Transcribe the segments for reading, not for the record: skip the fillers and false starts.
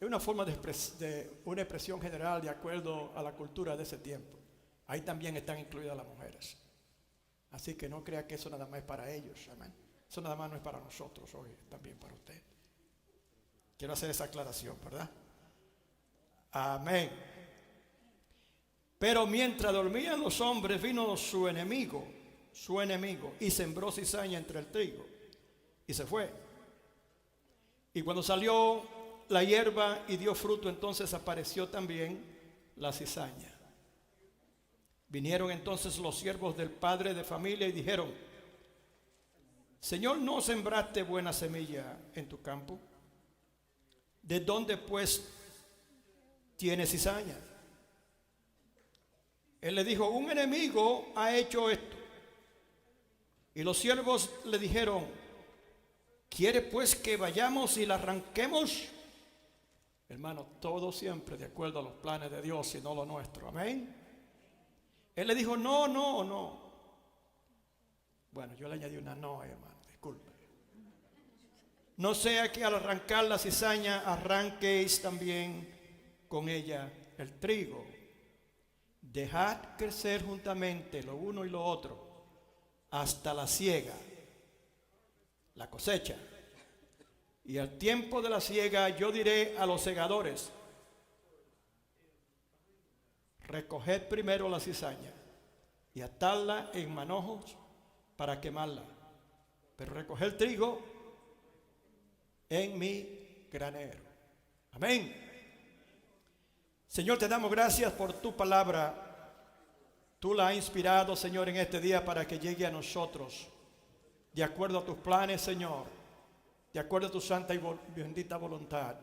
una forma de una expresión general de acuerdo a la cultura de ese tiempo. Ahí también están incluidas las mujeres. Así que no crea que eso nada más es para ellos, amén. Eso nada más no es para nosotros hoy, también para usted. Quiero hacer esa aclaración, ¿verdad? Amén. Pero mientras dormían los hombres, vino su enemigo, y sembró cizaña entre el trigo, y se fue. Y cuando salió la hierba y dio fruto, entonces apareció también la cizaña. Vinieron entonces los siervos del padre de familia y dijeron: Señor, ¿no sembraste buena semilla en tu campo? ¿De dónde pues tiene cizaña? Él le dijo: un enemigo ha hecho esto. Y los siervos le dijeron: ¿quiere pues que vayamos y la arranquemos? Hermano, todo siempre de acuerdo a los planes de Dios y no lo nuestro. Amén. Él le dijo: no. Bueno, yo le añadí una no, hermano, disculpe. No sea que al arrancar la cizaña arranquéis también con ella el trigo. Dejad crecer juntamente lo uno y lo otro hasta la siega, la cosecha. Y al tiempo de la siega yo diré a los segadores: recoged primero la cizaña y atadla en manojos para quemarla, pero recoged trigo en mi granero. Amén. Señor, te damos gracias por tu palabra. Tú la has inspirado, Señor, en este día para que llegue a nosotros de acuerdo a tus planes, Señor, de acuerdo a tu santa y bendita voluntad.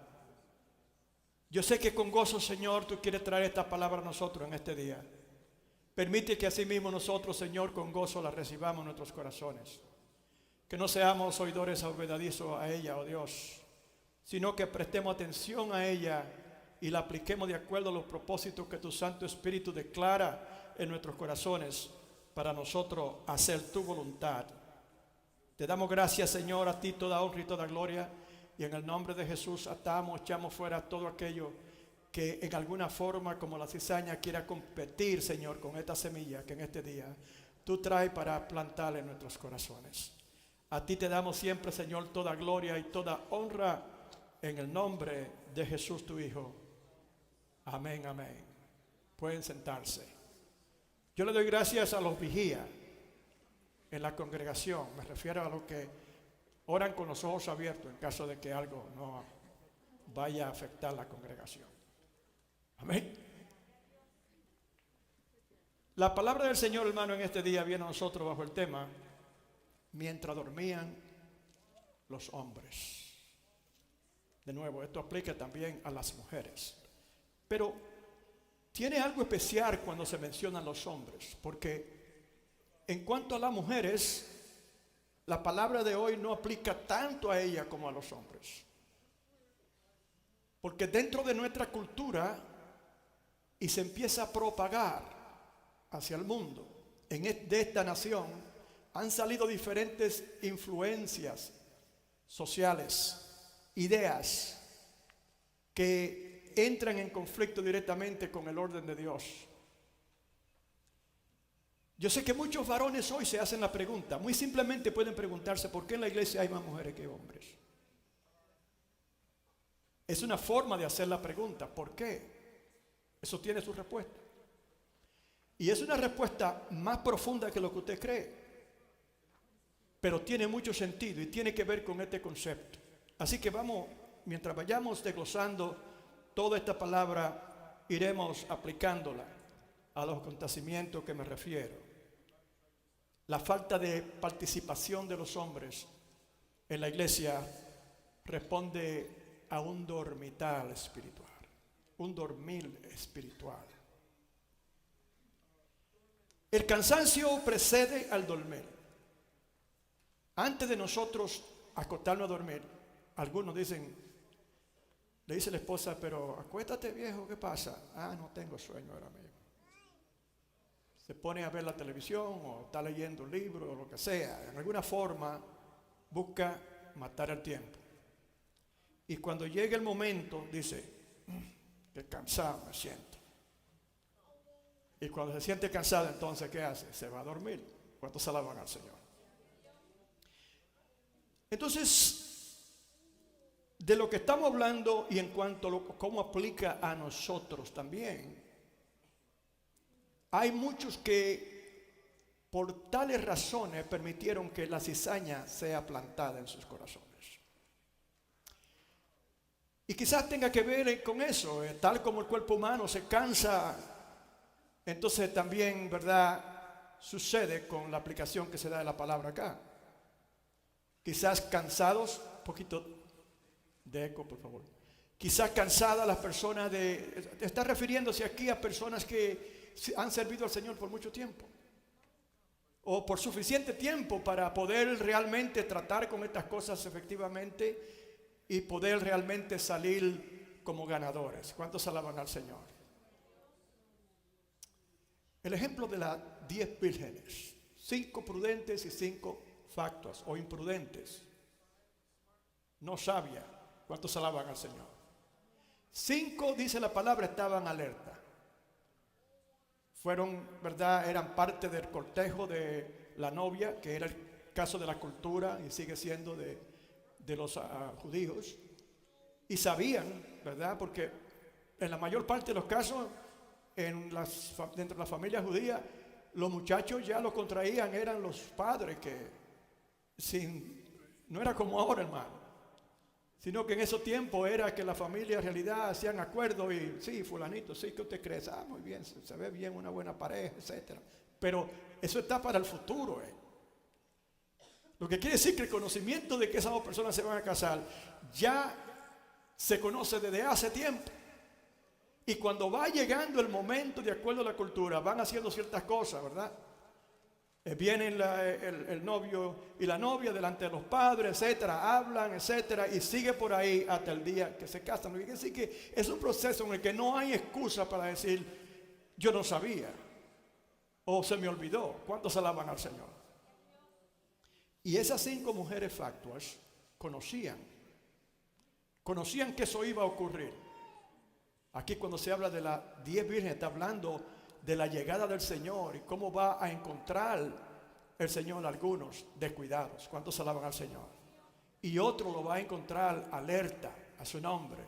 Yo sé que con gozo, Señor, tú quieres traer esta palabra a nosotros en este día. Permite que así mismo nosotros, Señor, con gozo la recibamos en nuestros corazones. Que no seamos oidores olvidadizos a ella, oh Dios, sino que prestemos atención a ella y la apliquemos de acuerdo a los propósitos que tu Santo Espíritu declara en nuestros corazones para nosotros hacer tu voluntad. Te damos gracias, Señor, a ti toda honra y toda gloria, y en el nombre de Jesús echamos fuera todo aquello que en alguna forma, como la cizaña, quiera competir, Señor, con esta semilla que en este día tú traes para plantar en nuestros corazones. A ti te damos siempre, Señor, toda gloria y toda honra en el nombre de Jesús tu Hijo. Amén, amén. Pueden sentarse. Yo le doy gracias a los vigías en la congregación. Me refiero a los que oran con los ojos abiertos en caso de que algo no vaya a afectar la congregación. Amén. La palabra del Señor, hermano, en este día viene a nosotros bajo el tema: mientras dormían los hombres. De nuevo, esto aplica también a las mujeres, pero tiene algo especial cuando se mencionan los hombres, porque en cuanto a las mujeres, la palabra de hoy no aplica tanto a ellas como a los hombres, porque dentro de nuestra cultura, y se empieza a propagar hacia el mundo de esta nación, han salido diferentes influencias sociales, ideas que entran en conflicto directamente con el orden de Dios. Yo sé que muchos varones hoy se hacen la pregunta, muy simplemente pueden preguntarse: ¿por qué en la iglesia hay más mujeres que hombres? Es una forma de hacer la pregunta, ¿por qué? Eso tiene su respuesta. Y es una respuesta más profunda que lo que usted cree, pero tiene mucho sentido y tiene que ver con este concepto. Así que vamos, mientras vayamos desglosando toda esta palabra, iremos aplicándola a los acontecimientos que me refiero. La falta de participación de los hombres en la iglesia responde a un dormitar espiritual, un dormir espiritual. El cansancio precede al dormir. Antes de nosotros acostarnos a dormir, algunos dicen, le dice la esposa: pero acuéstate, viejo, ¿qué pasa? No tengo sueño ahora mismo. Se pone a ver la televisión o está leyendo un libro o lo que sea. En alguna forma busca matar el tiempo. Y cuando llega el momento, dice, qué cansado me siento. Y cuando se siente cansado, entonces, ¿qué hace? Se va a dormir. ¿Cuántos alaban al Señor? Entonces, de lo que estamos hablando y en cuanto a cómo aplica a nosotros también, hay muchos que por tales razones permitieron que la cizaña sea plantada en sus corazones. Y quizás tenga que ver con eso, tal como el cuerpo humano se cansa, entonces también, ¿verdad?, sucede con la aplicación que se da de la palabra acá. Quizás cansados, un poquito de eco, por favor. Quizás cansadas las personas está refiriéndose aquí a personas que han servido al Señor por mucho tiempo. O por suficiente tiempo para poder realmente tratar con estas cosas efectivamente y poder realmente salir como ganadores. ¿Cuántos alaban al Señor? El ejemplo de las 10 vírgenes, 5 prudentes y 5 factuas o imprudentes, no sabias. ¿Cuántos alaban al Señor? 5, dice la palabra, estaban alerta. Fueron, ¿verdad?, eran parte del cortejo de la novia, que era el caso de la cultura y sigue siendo de los judíos, y sabían, ¿verdad?, porque en la mayor parte de los casos dentro de la familia judía, los muchachos ya lo contraían, eran los padres que no era como ahora, hermano, sino que en esos tiempos era que la familia en realidad hacían acuerdos y sí, fulanito, sí, ¿qué usted cree? Muy bien, se ve bien, una buena pareja, etcétera. Pero eso está para el futuro, Lo que quiere decir que el conocimiento de que esas dos personas se van a casar ya se conoce desde hace tiempo. Y cuando va llegando el momento, de acuerdo a la cultura, van haciendo ciertas cosas, ¿verdad? Viene el novio y la novia delante de los padres, etcétera, hablan, etcétera, y sigue por ahí hasta el día que se casan. Lo que quiere decir que es un proceso en el que no hay excusa para decir, yo no sabía, o se me olvidó. ¿Cuántos alaban al Señor? Y esas 5 mujeres factuas conocían que eso iba a ocurrir. Aquí cuando se habla de las 10 vírgenes, está hablando de la llegada del Señor y cómo va a encontrar el Señor a algunos descuidados. ¿Cuántos alaban al Señor? Y otro lo va a encontrar alerta a su nombre.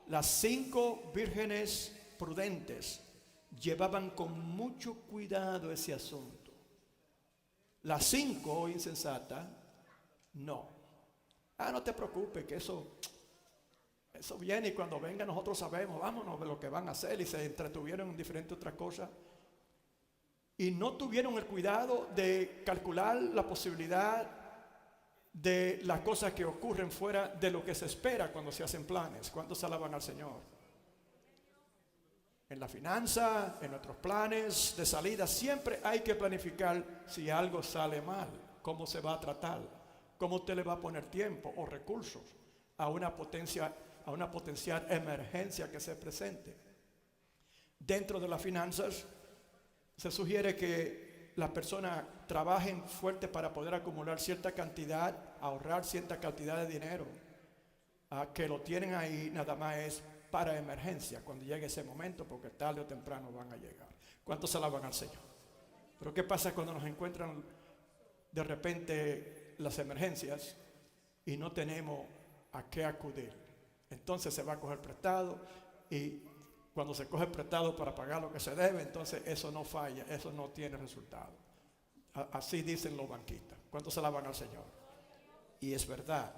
Las 5 vírgenes prudentes llevaban con mucho cuidado ese asunto. Las 5 insensatas, no. No te preocupes, que eso viene y cuando venga nosotros sabemos, vámonos de lo que van a hacer, y se entretuvieron en diferentes otras cosas. Y no tuvieron el cuidado de calcular la posibilidad de las cosas que ocurren fuera de lo que se espera cuando se hacen planes. ¿Cuántos alaban al Señor? En la finanza, en nuestros planes de salida, siempre hay que planificar si algo sale mal, cómo se va a tratar, cómo usted le va a poner tiempo o recursos a una potencial emergencia que se presente. Dentro de las finanzas, se sugiere que las personas trabajen fuerte para poder acumular cierta cantidad, ahorrar cierta cantidad de dinero, que lo tienen ahí nada más es para emergencia, cuando llegue ese momento, porque tarde o temprano van a llegar. ¿Cuántos alaban al Señor? Pero ¿qué pasa cuando nos encuentran de repente las emergencias y no tenemos a qué acudir? Entonces se va a coger prestado, y cuando se coge prestado para pagar lo que se debe, entonces eso no falla, eso no tiene resultado. Así dicen los banquistas. ¿Cuántos alaban al Señor? Y es verdad.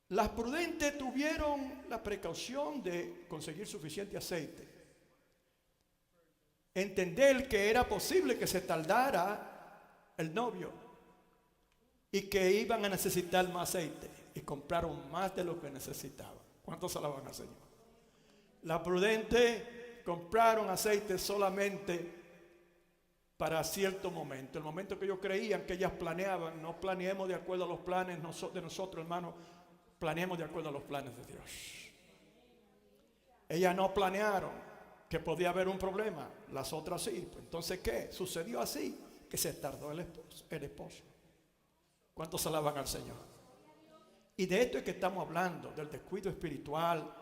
Las prudentes tuvieron la precaución de conseguir suficiente aceite. Entender que era posible que se tardara el novio y que iban a necesitar más aceite, y compraron más de lo que necesitaban. ¿Cuántos alaban al Señor? Las prudentes compraron aceite solamente para cierto momento, el momento que ellos creían que ellas planeaban. No planeemos de acuerdo a los planes de nosotros, hermanos, planeemos de acuerdo a los planes de Dios. Ellas no planearon que podía haber un problema, las otras sí. Entonces, ¿qué? Sucedió así, que se tardó el esposo. ¿Cuántos alaban al Señor? Y de esto es que estamos hablando, del descuido espiritual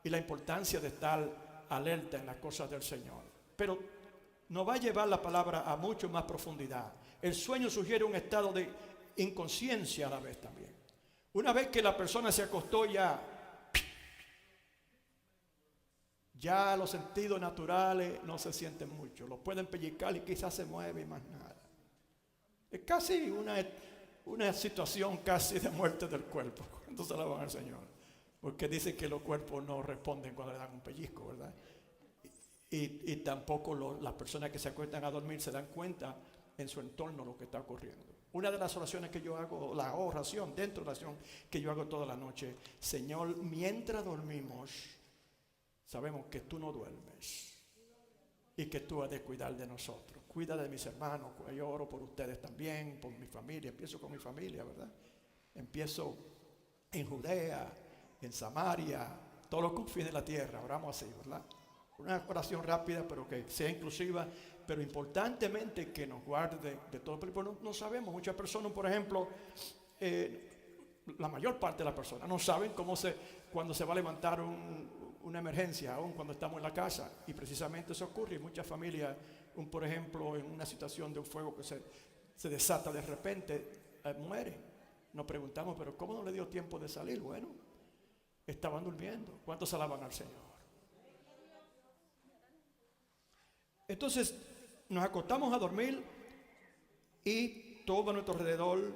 y la importancia de estar alerta en las cosas del Señor. Pero nos va a llevar la palabra a mucho más profundidad. El sueño sugiere un estado de inconsciencia a la vez también. Una vez que la persona se acostó, ya los sentidos naturales no se sienten mucho. Lo pueden pellizcar y quizás se mueve y más nada. Es casi una situación casi de muerte del cuerpo. Entonces alaban al Señor. Porque dicen que los cuerpos no responden cuando le dan un pellizco, ¿verdad? Y tampoco las personas que se acuestan a dormir se dan cuenta en su entorno lo que está ocurriendo. Una de las oraciones que yo hago, la oración, dentro de la oración que yo hago toda la noche: Señor, mientras dormimos, sabemos que tú no duermes y que tú has de cuidar de nosotros. Cuida de mis hermanos, yo oro por ustedes también, por mi familia. Empiezo con mi familia, ¿verdad? Empiezo en Judea, en Samaria, todos los confines de la tierra, oramos así, ¿verdad? Una oración rápida, pero que sea inclusiva, pero importantemente que nos guarde de todo. Pero no sabemos, muchas personas, por ejemplo, la mayor parte de las personas no saben cuando se va a levantar una emergencia, aún cuando estamos en la casa, y precisamente eso ocurre. En muchas familias, por ejemplo, en una situación de un fuego que se desata de repente, mueren. Nos preguntamos, pero ¿cómo no le dio tiempo de salir? Bueno, estaban durmiendo. ¿Cuántos alaban al Señor? Entonces nos acostamos a dormir y todo a nuestro alrededor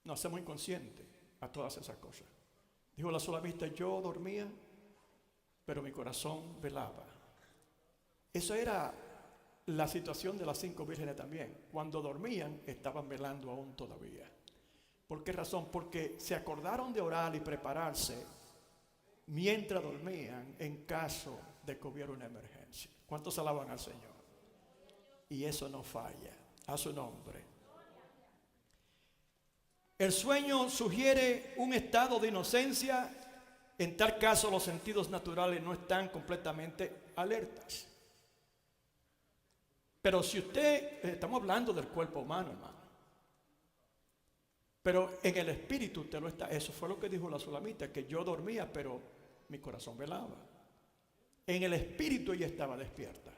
nos hacemos inconscientes a todas esas cosas. Dijo la sulamita: yo dormía, pero mi corazón velaba. Esa era la situación de las 5 vírgenes también. Cuando dormían, estaban velando aún todavía. ¿Por qué razón? Porque se acordaron de orar y prepararse mientras dormían en caso de que hubiera una emergencia. ¿Cuántos alaban al Señor? Y eso no falla. A su nombre. El sueño sugiere un estado de inocencia. En tal caso, los sentidos naturales no están completamente alertas. Pero si estamos hablando del cuerpo humano, hermano. Pero en el espíritu usted no está. Eso fue lo que dijo la sulamita, que yo dormía, pero mi corazón velaba. En el espíritu ella estaba despierta.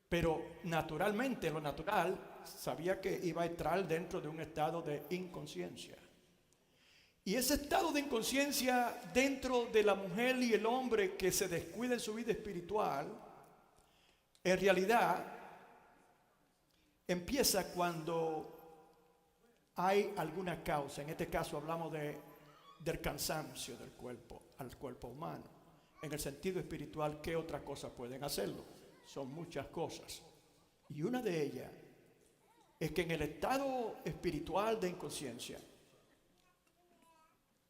Pero naturalmente, lo natural, sabía que iba a entrar dentro de un estado de inconsciencia. Y ese estado de inconsciencia dentro de la mujer y el hombre que se descuida en su vida espiritual, en realidad empieza cuando hay alguna causa. En este caso hablamos del cansancio del cuerpo, al cuerpo humano. En el sentido espiritual, ¿qué otra cosa pueden hacerlo? Son muchas cosas. Y una de ellas es que en el estado espiritual de inconsciencia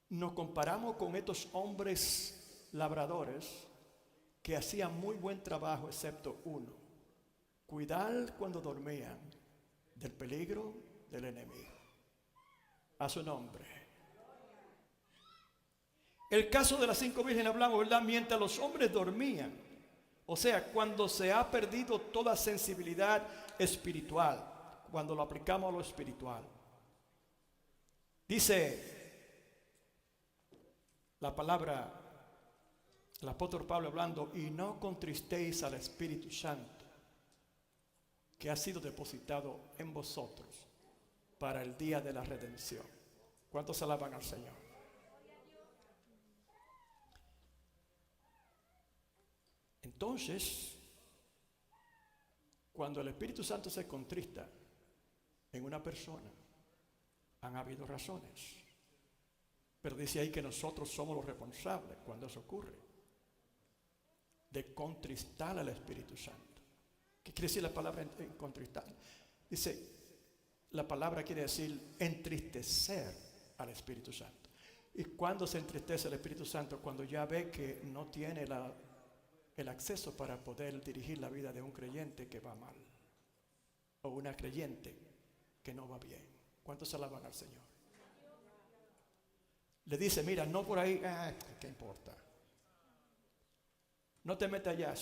nos comparamos con estos hombres labradores que hacían muy buen trabajo, excepto uno: cuidar cuando dormían del peligro del enemigo. A su nombre. El caso de las 5 vírgenes hablamos, ¿verdad? Mientras los hombres dormían, o sea, cuando se ha perdido toda sensibilidad espiritual, cuando lo aplicamos a lo espiritual. Dice la palabra, el apóstol Pablo hablando: y no contristéis al Espíritu Santo, que ha sido depositado en vosotros para el día de la redención. ¿Cuántos alaban al Señor? Entonces, cuando el Espíritu Santo se contrista en una persona, han habido razones. Pero dice ahí que nosotros somos los responsables cuando eso ocurre, de contristar al Espíritu Santo. ¿Qué quiere decir la palabra contristar? Dice, la palabra quiere decir entristecer al Espíritu Santo. ¿Y cuándo se entristece el Espíritu Santo? Cuando ya ve que no tiene el acceso para poder dirigir la vida de un creyente que va mal, o una creyente que no va bien. ¿Cuántos alaban al Señor? Le dice: mira, no por ahí, ¿qué importa? No te metas allá.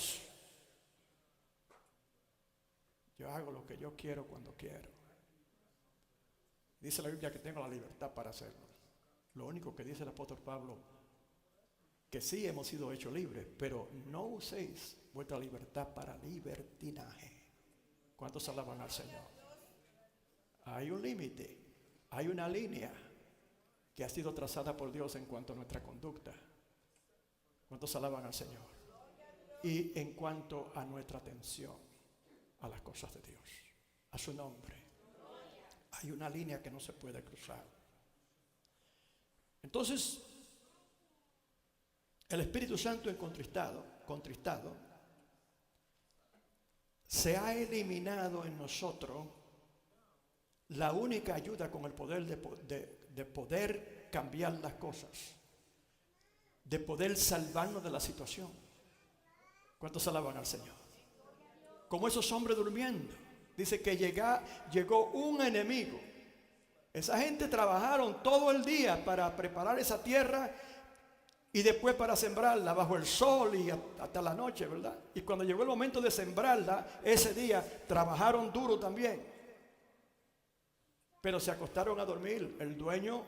Yo hago lo que yo quiero cuando quiero. Dice la Biblia que tengo la libertad para hacerlo. Lo único que dice el apóstol Pablo, que sí hemos sido hechos libres, pero no uséis vuestra libertad para libertinaje. ¿Cuántos alaban al Señor? Hay un límite, hay una línea que ha sido trazada por Dios en cuanto a nuestra conducta. ¿Cuántos alaban al Señor? Y en cuanto a nuestra atención a las cosas de Dios, a su nombre. Hay una línea que no se puede cruzar. Entonces, el Espíritu Santo contristado, se ha eliminado en nosotros la única ayuda con el poder de poder cambiar las cosas, de poder salvarnos de la situación. ¿Cuántos alaban al Señor? Como esos hombres durmiendo. Dice que llegó un enemigo. Esa gente trabajaron todo el día para preparar esa tierra y después para sembrarla bajo el sol y hasta la noche, ¿verdad? Y cuando llegó el momento de sembrarla, ese día trabajaron duro también. Pero se acostaron a dormir. El dueño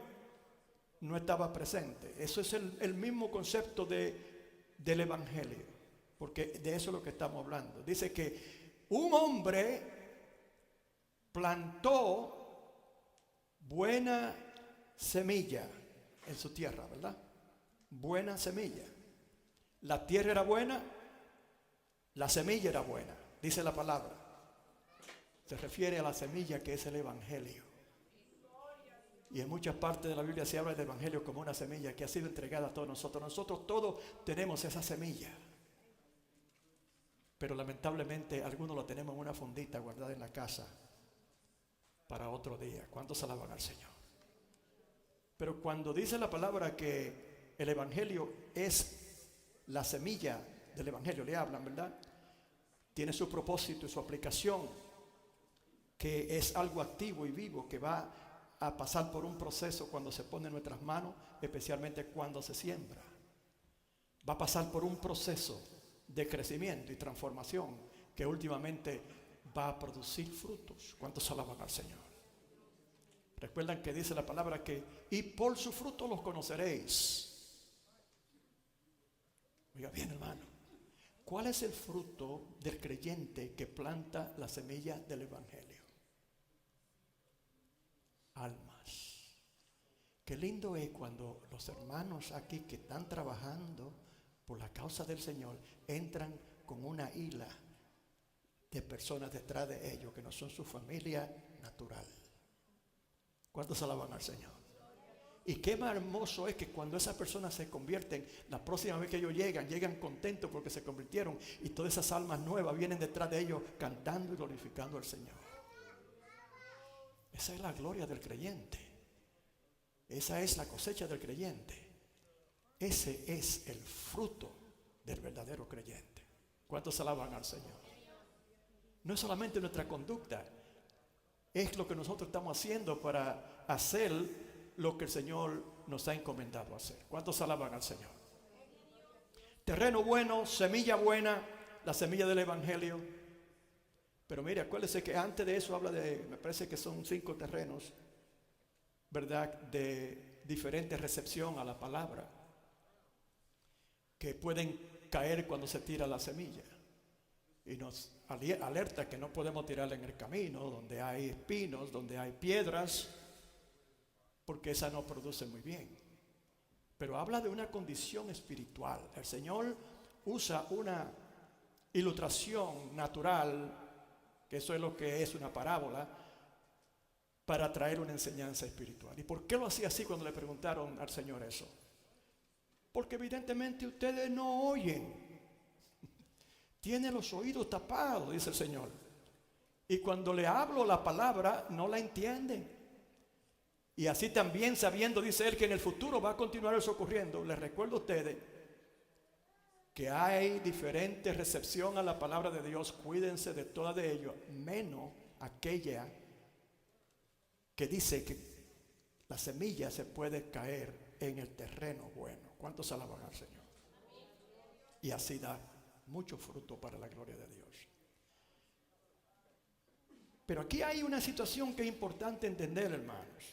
no estaba presente. Eso es el mismo concepto del Evangelio, porque de eso es lo que estamos hablando. Dice que un hombre plantó buena semilla en su tierra, ¿verdad? Buena semilla. La tierra era buena, la semilla era buena, dice la palabra. Se refiere a la semilla que es el Evangelio. Y en muchas partes de la Biblia se habla del Evangelio como una semilla que ha sido entregada a todos nosotros. Nosotros todos tenemos esa semilla. Pero lamentablemente algunos lo tenemos en una fundita guardada en la casa para otro día. ¿Cuántos alaban al Señor? Pero cuando dice la palabra que el Evangelio es la semilla del Evangelio, le hablan, ¿verdad? Tiene su propósito y su aplicación, que es algo activo y vivo que va a pasar por un proceso cuando se pone en nuestras manos, especialmente cuando se siembra. Va a pasar por un proceso de crecimiento y transformación que últimamente va a producir frutos. ¿Cuántos alaban al Señor? Recuerdan que dice la palabra que y por su fruto los conoceréis. Oiga bien, hermano, ¿cuál es el fruto del creyente que planta la semilla del Evangelio? Almas. Qué lindo es cuando los hermanos aquí que están trabajando por la causa del Señor entran con una hila de personas detrás de ellos que no son su familia natural. ¿Cuántos alaban al Señor? Y qué más hermoso es que cuando esas personas se convierten, la próxima vez que ellos llegan contentos porque se convirtieron y todas esas almas nuevas vienen detrás de ellos cantando y glorificando al Señor. Esa es la gloria del creyente. Esa es la cosecha del creyente. Ese es el fruto del verdadero creyente. ¿Cuántos alaban al Señor? No es solamente nuestra conducta, es lo que nosotros estamos haciendo para hacer lo que el Señor nos ha encomendado hacer. ¿Cuántos alaban al Señor? Terreno bueno, semilla buena, la semilla del Evangelio. Pero mire, acuérdese que antes de eso habla de, me parece que son 5 terrenos, ¿verdad? De diferente recepción a la palabra, que pueden caer cuando se tira la semilla. Y nos alerta que no podemos tirarla en el camino, donde hay espinos, donde hay piedras, porque esa no produce muy bien. Pero habla de una condición espiritual. El Señor usa una ilustración natural, que eso es lo que es una parábola, para traer una enseñanza espiritual. ¿Y por qué lo hacía así cuando le preguntaron al Señor eso? Porque evidentemente ustedes no oyen. Tienen los oídos tapados, dice el Señor. Y cuando le hablo la palabra, no la entienden. Y así también sabiendo, dice él, que en el futuro va a continuar eso ocurriendo. Les recuerdo a ustedes que hay diferente recepción a la palabra de Dios. Cuídense de toda de ellos, menos aquella que dice que la semilla se puede caer en el terreno bueno. ¿Cuántos alaban al Señor? Y así da mucho fruto para la gloria de Dios. Pero aquí hay una situación que es importante entender, hermanos.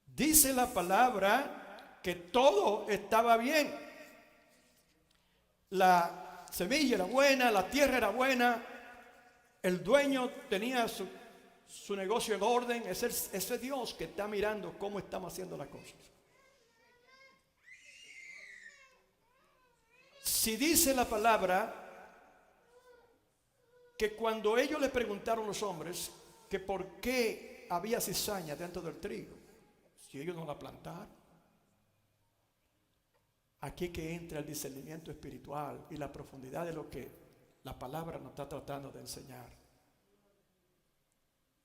Dice la palabra que todo estaba bien. La semilla era buena, la tierra era buena, el dueño tenía su negocio en orden. Ese Dios que está mirando cómo estamos haciendo las cosas. Si dice la palabra que cuando ellos le preguntaron a los hombres que por qué había cizaña dentro del trigo, si ellos no la plantaron, aquí es que entra el discernimiento espiritual y la profundidad de lo que la palabra nos está tratando de enseñar.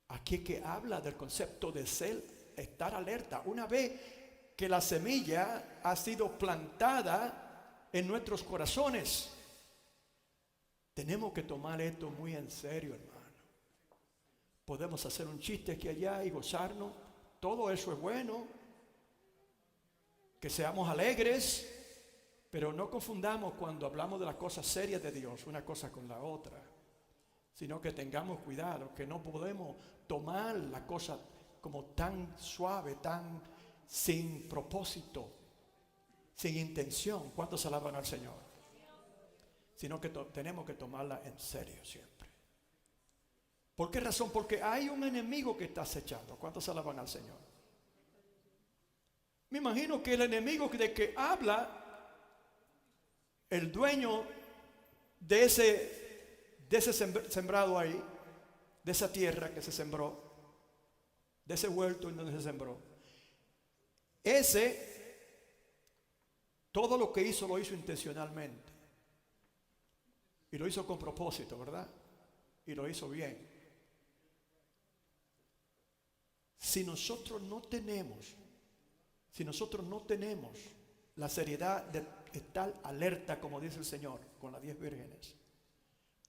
Aquí es que habla del concepto de estar alerta. Una vez que la semilla ha sido plantada en nuestros corazones, tenemos que tomar esto muy en serio, hermano. Podemos hacer un chiste aquí y allá y gozarnos. Todo eso es bueno. Que seamos alegres. Pero no confundamos cuando hablamos de las cosas serias de Dios, una cosa con la otra. Sino que tengamos cuidado, que no podemos tomar la cosa como tan suave, tan sin propósito, sin intención. ¿Cuántos alaban al Señor? Sino que tenemos que tomarla en serio siempre. ¿Por qué razón? Porque hay un enemigo que está acechando. ¿Cuántos alaban al Señor? Me imagino que el enemigo de que habla el dueño de ese sembrado ahí, de esa tierra que se sembró, de ese huerto en donde se sembró, todo lo que hizo lo hizo intencionalmente. Y lo hizo con propósito, ¿verdad? Y lo hizo bien. Si nosotros no tenemos la seriedad de estar alerta, como dice el Señor, con las 10 vírgenes,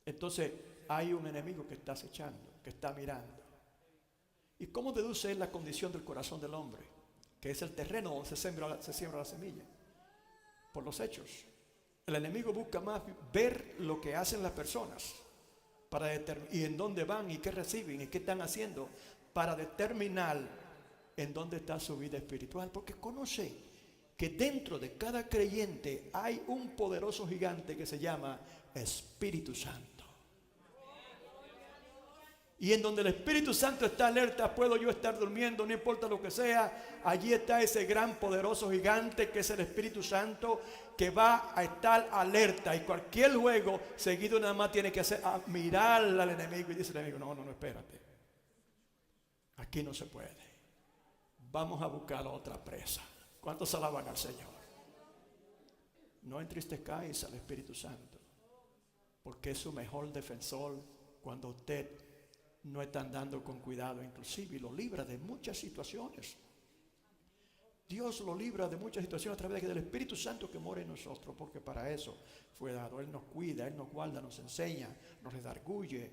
entonces hay un enemigo que está acechando, que está mirando. ¿Y cómo deduce él la condición del corazón del hombre? Que es el terreno donde se siembra la semilla. Por los hechos. El enemigo busca más ver lo que hacen las personas para determinar y en dónde van y qué reciben y qué están haciendo para determinar en dónde está su vida espiritual, porque conoce que dentro de cada creyente hay un poderoso gigante que se llama Espíritu Santo. Y en donde el Espíritu Santo está alerta, puedo yo estar durmiendo, no importa lo que sea. Allí está ese gran poderoso gigante que es el Espíritu Santo, que va a estar alerta. Y cualquier juego seguido nada más tiene que hacer mirar al enemigo y dice el enemigo, no, espérate. Aquí no se puede. Vamos a buscar otra presa. ¿Cuántos alaban al Señor? No entristezcáis al Espíritu Santo, porque es su mejor defensor cuando usted no está andando con cuidado, inclusive, y lo libra de muchas situaciones. Dios lo libra de muchas situaciones a través del Espíritu Santo que mora en nosotros, porque para eso fue dado. Él nos cuida, Él nos guarda, nos enseña, nos redarguye,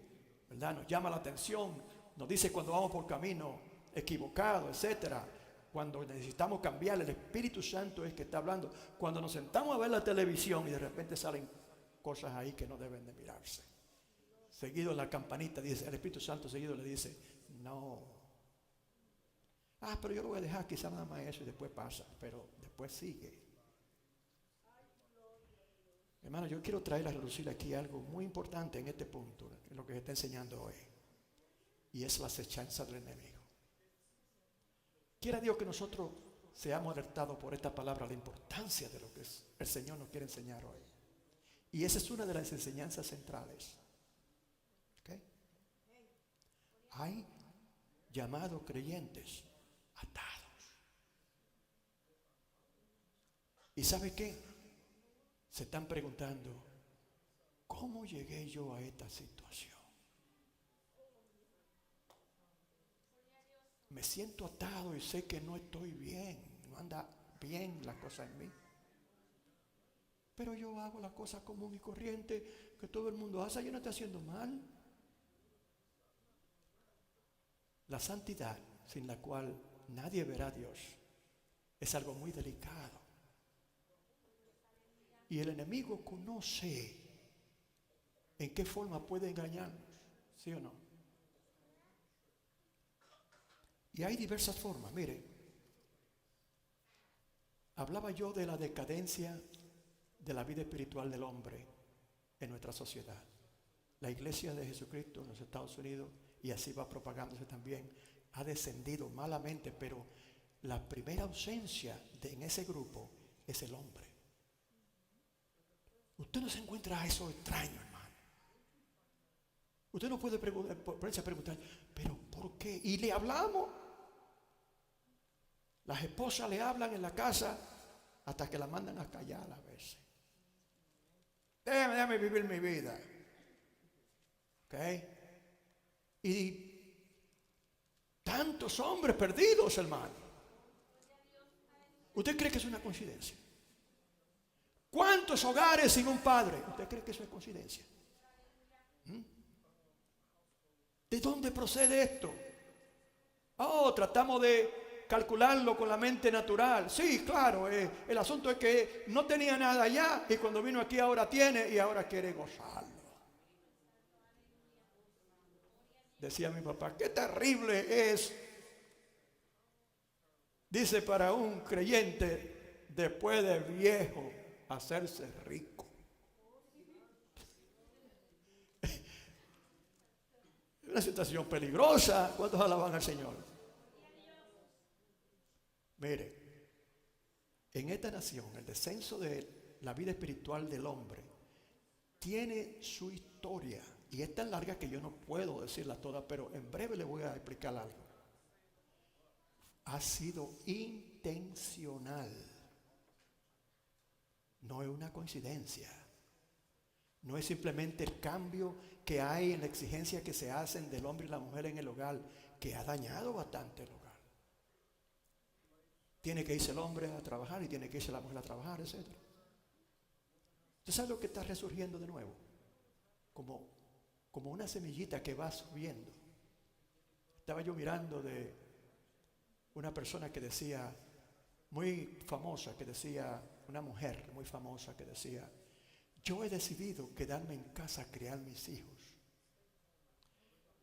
¿verdad? Nos llama la atención, nos dice cuando vamos por camino equivocado, etcétera. Cuando necesitamos cambiar, el Espíritu Santo es que está hablando. Cuando nos sentamos a ver la televisión y de repente salen cosas ahí que no deben de mirarse. Seguido la campanita dice, el Espíritu Santo seguido le dice, no. Pero yo lo voy a dejar quizás nada más eso y después pasa, pero después sigue. Hermano, yo quiero traer a relucir aquí algo muy importante en este punto, en lo que se está enseñando hoy. Y es la acechanza del enemigo. Quiera Dios que nosotros seamos alertados por esta palabra, la importancia de lo que el Señor nos quiere enseñar hoy. Y esa es una de las enseñanzas centrales. ¿Okay? Hay llamados creyentes atados. ¿Y sabe qué? Se están preguntando, ¿cómo llegué yo a esta situación? Me siento atado y sé que no estoy bien, no anda bien la cosa en mí. Pero yo hago la cosa común y corriente que todo el mundo hace, yo no estoy haciendo mal. La santidad, sin la cual nadie verá a Dios, es algo muy delicado. Y el enemigo conoce en qué forma puede engañarnos, ¿sí o no? Y hay diversas formas. Mire, hablaba yo de la decadencia de la vida espiritual del hombre en nuestra sociedad. La iglesia de Jesucristo en los Estados Unidos, y así va propagándose también, ha descendido malamente, pero la primera ausencia en ese grupo es el hombre. Usted no se encuentra eso extraño, hermano. Usted no puede ponerse a preguntar, pero ¿por qué? Y le hablamos. Las esposas le hablan en la casa hasta que la mandan a callar a veces. Déjame vivir mi vida. ¿Ok? Y tantos hombres perdidos, hermano. ¿Usted cree que es una coincidencia? ¿Cuántos hogares sin un padre? ¿Usted cree que eso es coincidencia? ¿De dónde procede esto? Oh, tratamos de calcularlo con la mente natural. Sí, claro, el asunto es que no tenía nada allá y cuando vino aquí ahora tiene y ahora quiere gozarlo. Decía mi papá, qué terrible es, dice, para un creyente después de viejo hacerse rico. Es una situación peligrosa. ¿Cuántos alaban al Señor? Mire, en esta nación el descenso de la vida espiritual del hombre tiene su historia y es tan larga que yo no puedo decirla toda, pero en breve le voy a explicar algo. Ha sido intencional. No es una coincidencia. No es simplemente el cambio que hay en la exigencia que se hacen del hombre y la mujer en el hogar, que ha dañado bastante el hogar. Tiene que irse el hombre a trabajar y tiene que irse la mujer a trabajar, etc. ¿Usted sabe lo que está resurgiendo de nuevo? Como una semillita que va subiendo. Estaba yo mirando de una persona que decía, muy famosa, que decía, una mujer muy famosa que decía, yo he decidido quedarme en casa a criar mis hijos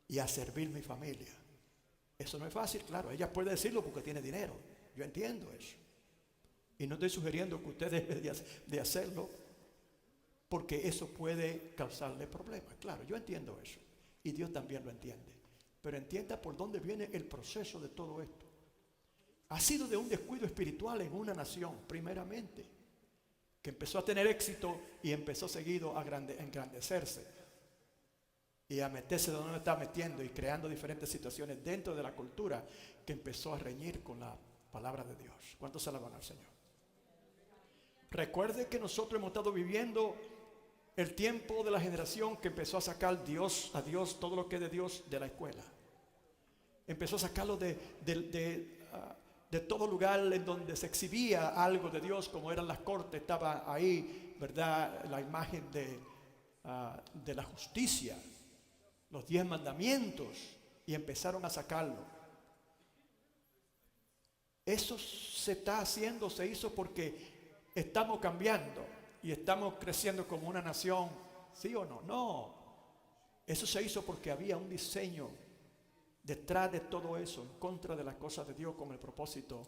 y a servir mi familia. Eso no es fácil, claro, ella puede decirlo porque tiene dinero, yo entiendo eso. Y no estoy sugiriendo que usted debe de hacerlo porque eso puede causarle problemas. Claro, yo entiendo eso y Dios también lo entiende. Pero entienda por dónde viene el proceso de todo esto. Ha sido de un descuido espiritual en una nación, primeramente, que empezó a tener éxito y empezó seguido a engrandecerse y a meterse donde no está metiendo y creando diferentes situaciones dentro de la cultura que empezó a reñir con la palabra de Dios. ¿Cuántos alaban al Señor? Recuerde que nosotros hemos estado viviendo el tiempo de la generación que empezó a sacar a Dios, todo lo que es de Dios, de la escuela. Empezó a sacarlo de todo lugar en donde se exhibía algo de Dios, como eran las cortes, estaba ahí, ¿verdad?, la imagen de la justicia, los 10 mandamientos, y empezaron a sacarlo. Eso se hizo porque estamos cambiando y estamos creciendo como una nación, ¿sí o no? No, eso se hizo porque había un diseño detrás de todo eso, en contra de las cosas de Dios, con el propósito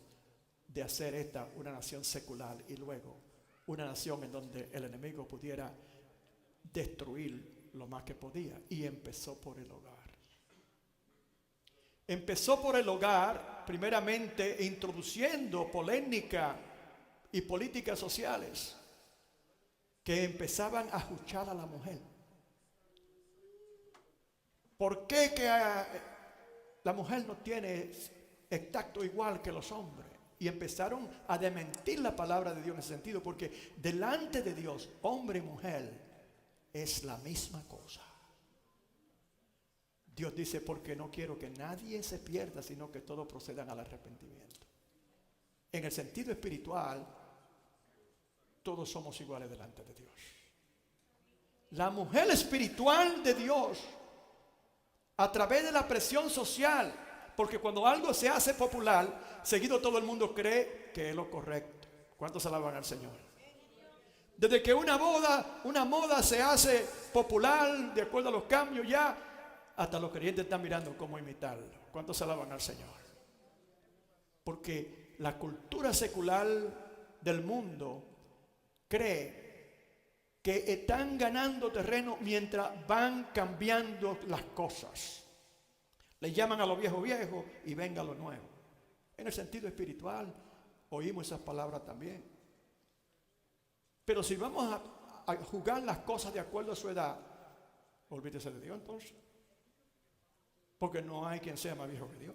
de hacer esta una nación secular y luego una nación en donde el enemigo pudiera destruir lo más que podía. Y empezó por el hogar. Empezó por el hogar, primeramente introduciendo polémica y políticas sociales que empezaban a ajuchar a la mujer. ¿Por qué que la mujer no tiene el tacto igual que los hombres? Y empezaron a desmentir la palabra de Dios en ese sentido, porque delante de Dios, hombre y mujer es la misma cosa. Dios dice, porque no quiero que nadie se pierda, sino que todos procedan al arrepentimiento. En el sentido espiritual, todos somos iguales delante de Dios. La mujer espiritual de Dios, a través de la presión social, porque cuando algo se hace popular, seguido todo el mundo cree que es lo correcto. ¿Cuántos alaban al Señor? Desde que una moda se hace popular, de acuerdo a los cambios ya, hasta los creyentes están mirando cómo imitarlo. ¿Cuántos alaban al Señor? Porque la cultura secular del mundo cree que están ganando terreno mientras van cambiando las cosas. Le llaman a lo viejo viejo y venga lo nuevo. En el sentido espiritual oímos esas palabras también. Pero si vamos a jugar las cosas de acuerdo a su edad, olvídese de Dios entonces. Porque no hay quien sea más viejo que Dios.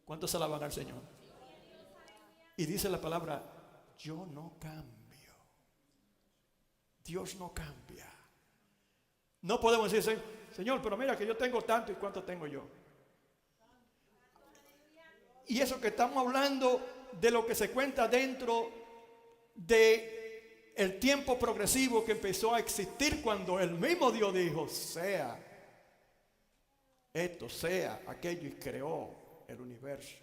¿Cuántos alaban al Señor? Y dice la palabra, yo no cambio. Dios no cambia. No podemos decir, Señor, pero mira que yo tengo tanto y cuánto tengo yo. Y eso que estamos hablando de lo que se cuenta dentro de el tiempo progresivo que empezó a existir cuando el mismo Dios dijo, sea esto, sea aquello, y creó el universo.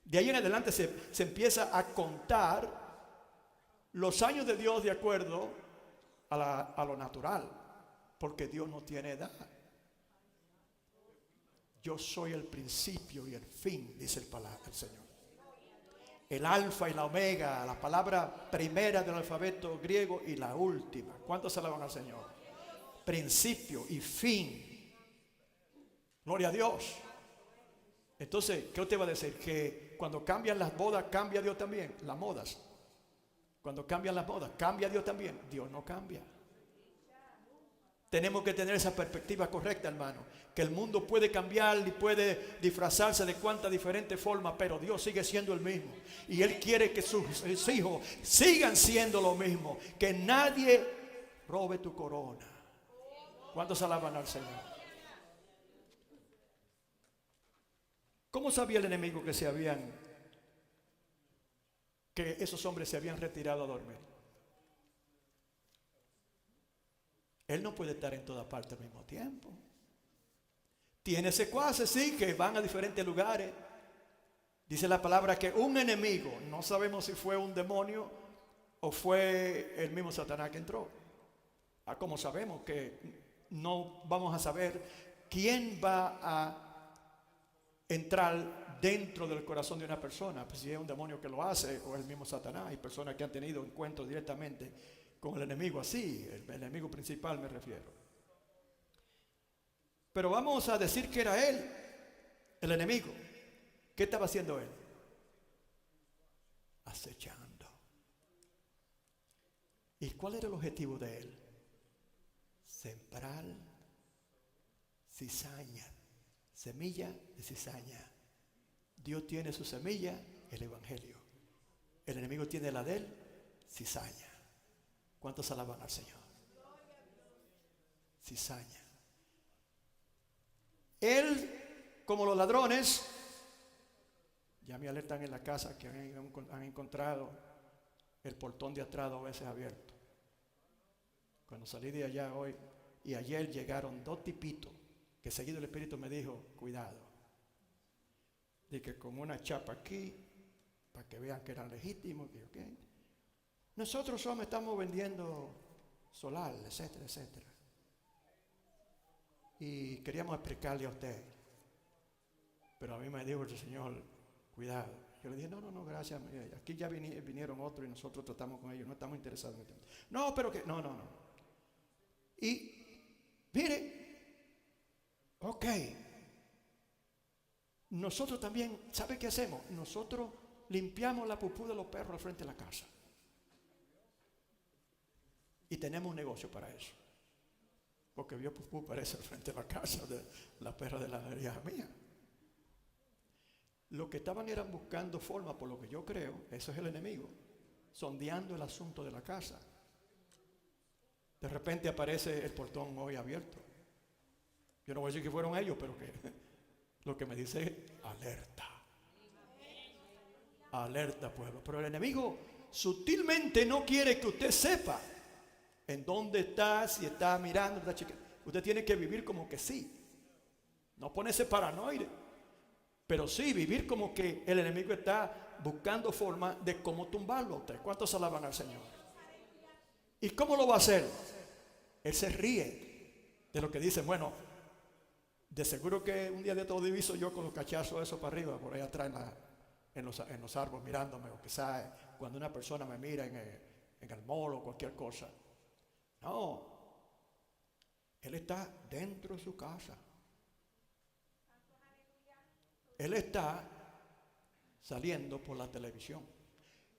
De ahí en adelante se empieza a contar los años de Dios de acuerdo a lo natural, porque Dios no tiene edad. Yo soy el principio y el fin, dice el Señor. El alfa y la omega, la palabra primera del alfabeto griego y la última. ¿Cuántos alaban al Señor? Principio y fin. Gloria a Dios. Entonces, ¿qué usted va a decir? Que cuando cambian las bodas, cambia Dios también. Las modas. Cuando cambian las modas, cambia Dios también. Dios no cambia. Tenemos que tener esa perspectiva correcta, hermano. Que el mundo puede cambiar y puede disfrazarse de cuantas diferentes formas, pero Dios sigue siendo el mismo. Y Él quiere que sus hijos sigan siendo lo mismo. Que nadie robe tu corona. ¿Cuántos alaban al Señor? ¿Cómo sabía el enemigo que esos hombres se habían retirado a dormir? Él no puede estar en toda parte al mismo tiempo. Tiene secuaces, sí, que van a diferentes lugares. Dice la palabra que un enemigo, no sabemos si fue un demonio o fue el mismo Satanás que entró. Como sabemos que no vamos a saber quién va a entrar dentro del corazón de una persona, pues si es un demonio que lo hace o el mismo Satanás. Hay personas que han tenido encuentros directamente con el enemigo así, el enemigo principal me refiero. Pero vamos a decir que era él, el enemigo. ¿Qué estaba haciendo él? Acechando. ¿Y cuál era el objetivo de él? Sembrar cizaña, semilla de cizaña. Dios tiene su semilla, el evangelio. El enemigo tiene la de él, cizaña. ¿Cuántos alaban al Señor? Cizaña. Él, como los ladrones, ya me alertan en la casa que han encontrado el portón de atrás 2 veces abierto. Cuando salí de allá hoy y ayer llegaron 2 tipitos que seguido el Espíritu me dijo, cuidado. De que con una chapa aquí, para que vean que eran legítimos, que okay. Nosotros solo estamos vendiendo solar, etcétera, etcétera. Y queríamos explicarle a usted. Pero a mí me dijo el Señor, cuidado. Yo le dije, no, gracias. Aquí ya vinieron otros y nosotros tratamos con ellos. No estamos interesados en el tema. No, pero que, no. Y, mire, ok. Nosotros también, ¿sabe qué hacemos? Nosotros limpiamos la pupú de los perros al frente de la casa. Y tenemos un negocio para eso. Porque vio pupú parece al frente de la casa de la perra de la hija mía. Lo que estaban eran buscando forma, por lo que yo creo, eso es el enemigo, sondeando el asunto de la casa. De repente aparece el portón hoy abierto. Yo no voy a decir que fueron ellos, pero que lo que me dice es alerta. Alerta, pueblo. Pero el enemigo sutilmente no quiere que usted sepa en dónde está, si está mirando, está chequeando. Usted tiene que vivir como que sí. No ponerse paranoide, pero sí vivir como que el enemigo está buscando forma de cómo tumbarlo a usted. ¿Cuántos alaban al Señor? ¿Y cómo lo va a hacer? Él se ríe de lo que dice. Bueno, De seguro que un día de todo diviso yo con los cachazos eso para arriba, por ahí atrás en los árboles mirándome, o quizás cuando una persona me mira en el mall o cualquier cosa. No, él está dentro de su casa. Él está saliendo por la televisión.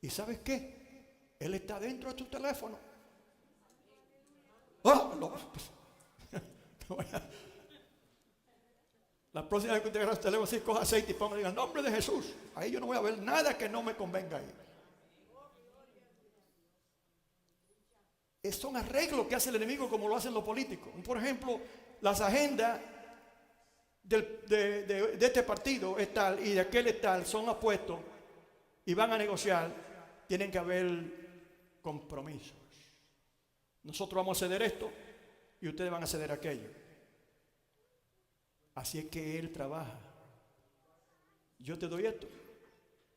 ¿Y sabes qué? Él está dentro de tu teléfono. La próxima vez que usted agarre el teléfono, sí, coja aceite y ponga en el nombre de Jesús. Ahí yo no voy a ver nada que no me convenga ahí. Son arreglos que hace el enemigo como lo hacen los políticos. Por ejemplo, las agendas de este partido es tal y de aquel es tal, son apuestos y van a negociar. Tienen que haber compromisos. Nosotros vamos a ceder esto y ustedes van a ceder aquello. Así es que Él trabaja. Yo te doy esto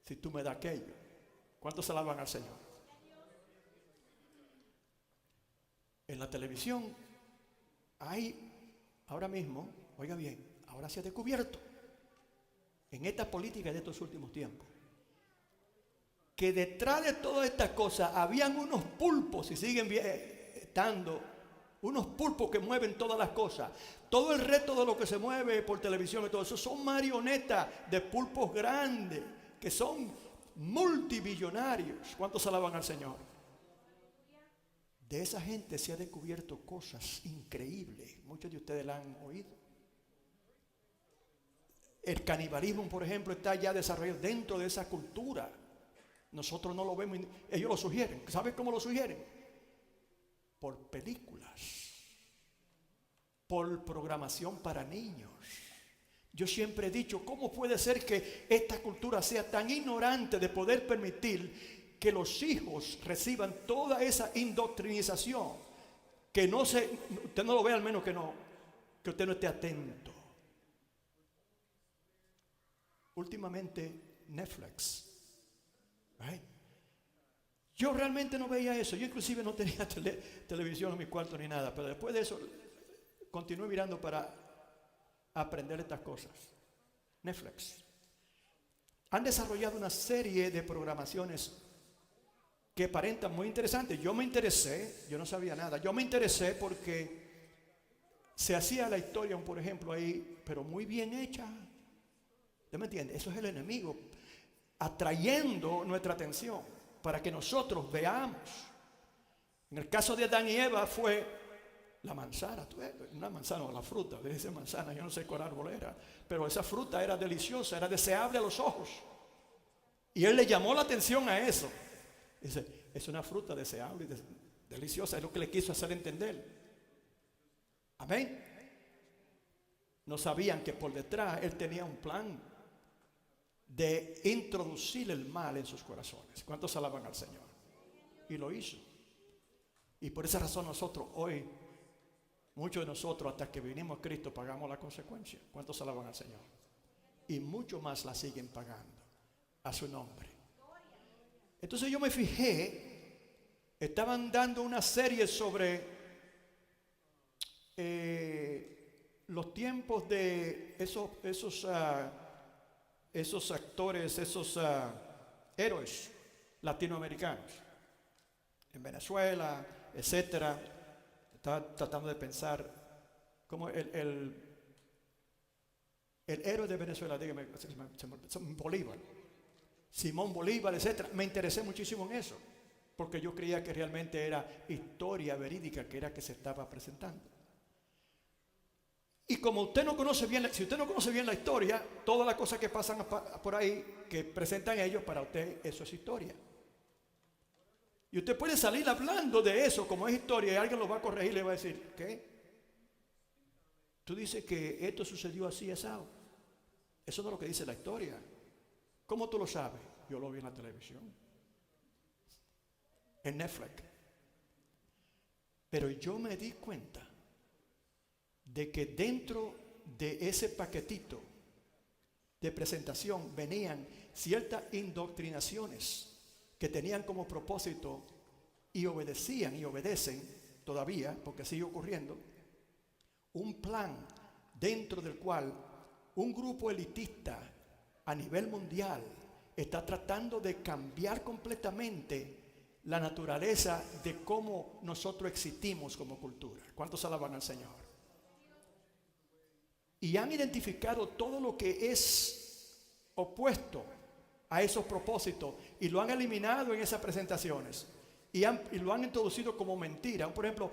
si tú me das aquello. ¿Cuántos se alaban al Señor? En la televisión hay ahora mismo, oiga bien, ahora se ha descubierto en esta política de estos últimos tiempos que detrás de todas estas cosas habían unos pulpos y siguen estando unos pulpos que mueven todas las cosas. Todo el resto de lo que se mueve por televisión y todo eso son marionetas de pulpos grandes que son multimillonarios. ¿Cuántos alaban al Señor? De esa gente se ha descubierto cosas increíbles. Muchos de ustedes la han oído. El canibalismo, por ejemplo, está ya desarrollado dentro de esa cultura. Nosotros no lo vemos, ellos lo sugieren. ¿Saben cómo lo sugieren? Por películas, por programación para niños. Yo siempre he dicho, ¿cómo puede ser que esta cultura sea tan ignorante de poder permitir que los hijos reciban toda esa indoctrinización? Que no usted no lo ve, al menos que usted no esté atento. Últimamente Netflix. Right? Yo realmente no veía eso. Yo inclusive no tenía televisión en mi cuarto ni nada. Pero después de eso continué mirando para aprender estas cosas. Netflix. Han desarrollado una serie de programaciones que aparentan muy interesantes. Yo me interesé, yo no sabía nada. Yo me interesé porque se hacía la historia, por ejemplo, ahí, pero muy bien hecha. ¿Usted me entiende? Eso es el enemigo atrayendo nuestra atención para que nosotros veamos. En el caso de Adán y Eva fue la manzana, una manzana o la fruta, de esa manzana, yo no sé cuál árbol era, pero esa fruta era deliciosa, era deseable a los ojos. Y él le llamó la atención a eso. Dice, es una fruta deseable y deliciosa, es lo que le quiso hacer entender. Amén. No sabían que por detrás él tenía un plan de introducir el mal en sus corazones. ¿Cuántos alaban al Señor? Y lo hizo. Y por esa razón nosotros hoy, muchos de nosotros hasta que vinimos a Cristo pagamos la consecuencia. ¿Cuántos alaban al Señor? Y mucho más la siguen pagando a su nombre. Entonces yo me fijé, estaban dando una serie sobre los tiempos de esos actores, esos héroes latinoamericanos en Venezuela, etcétera. Estaba tratando de pensar cómo el héroe de Venezuela, dígame, Bolívar, Simón Bolívar, etcétera. Me interesé muchísimo en eso, porque yo creía que realmente era historia verídica que era que se estaba presentando. Y como usted no conoce bien, si usted no conoce bien la historia, todas las cosas que pasan por ahí, que presentan ellos, para usted eso es historia. Y usted puede salir hablando de eso como es historia y alguien lo va a corregir y le va a decir, ¿qué? Tú dices que esto sucedió así, asado. Eso no es lo que dice la historia. ¿Cómo tú lo sabes? Yo lo vi en la televisión, en Netflix. Pero yo me di cuenta de que dentro de ese paquetito de presentación venían ciertas indoctrinaciones que tenían como propósito y obedecían y obedecen todavía, porque sigue ocurriendo, un plan dentro del cual un grupo elitista a nivel mundial está tratando de cambiar completamente la naturaleza de cómo nosotros existimos como cultura. ¿Cuántos alaban al Señor? Y han identificado todo lo que es opuesto a esos propósitos y lo han eliminado en esas presentaciones y lo han introducido como mentira. Por ejemplo,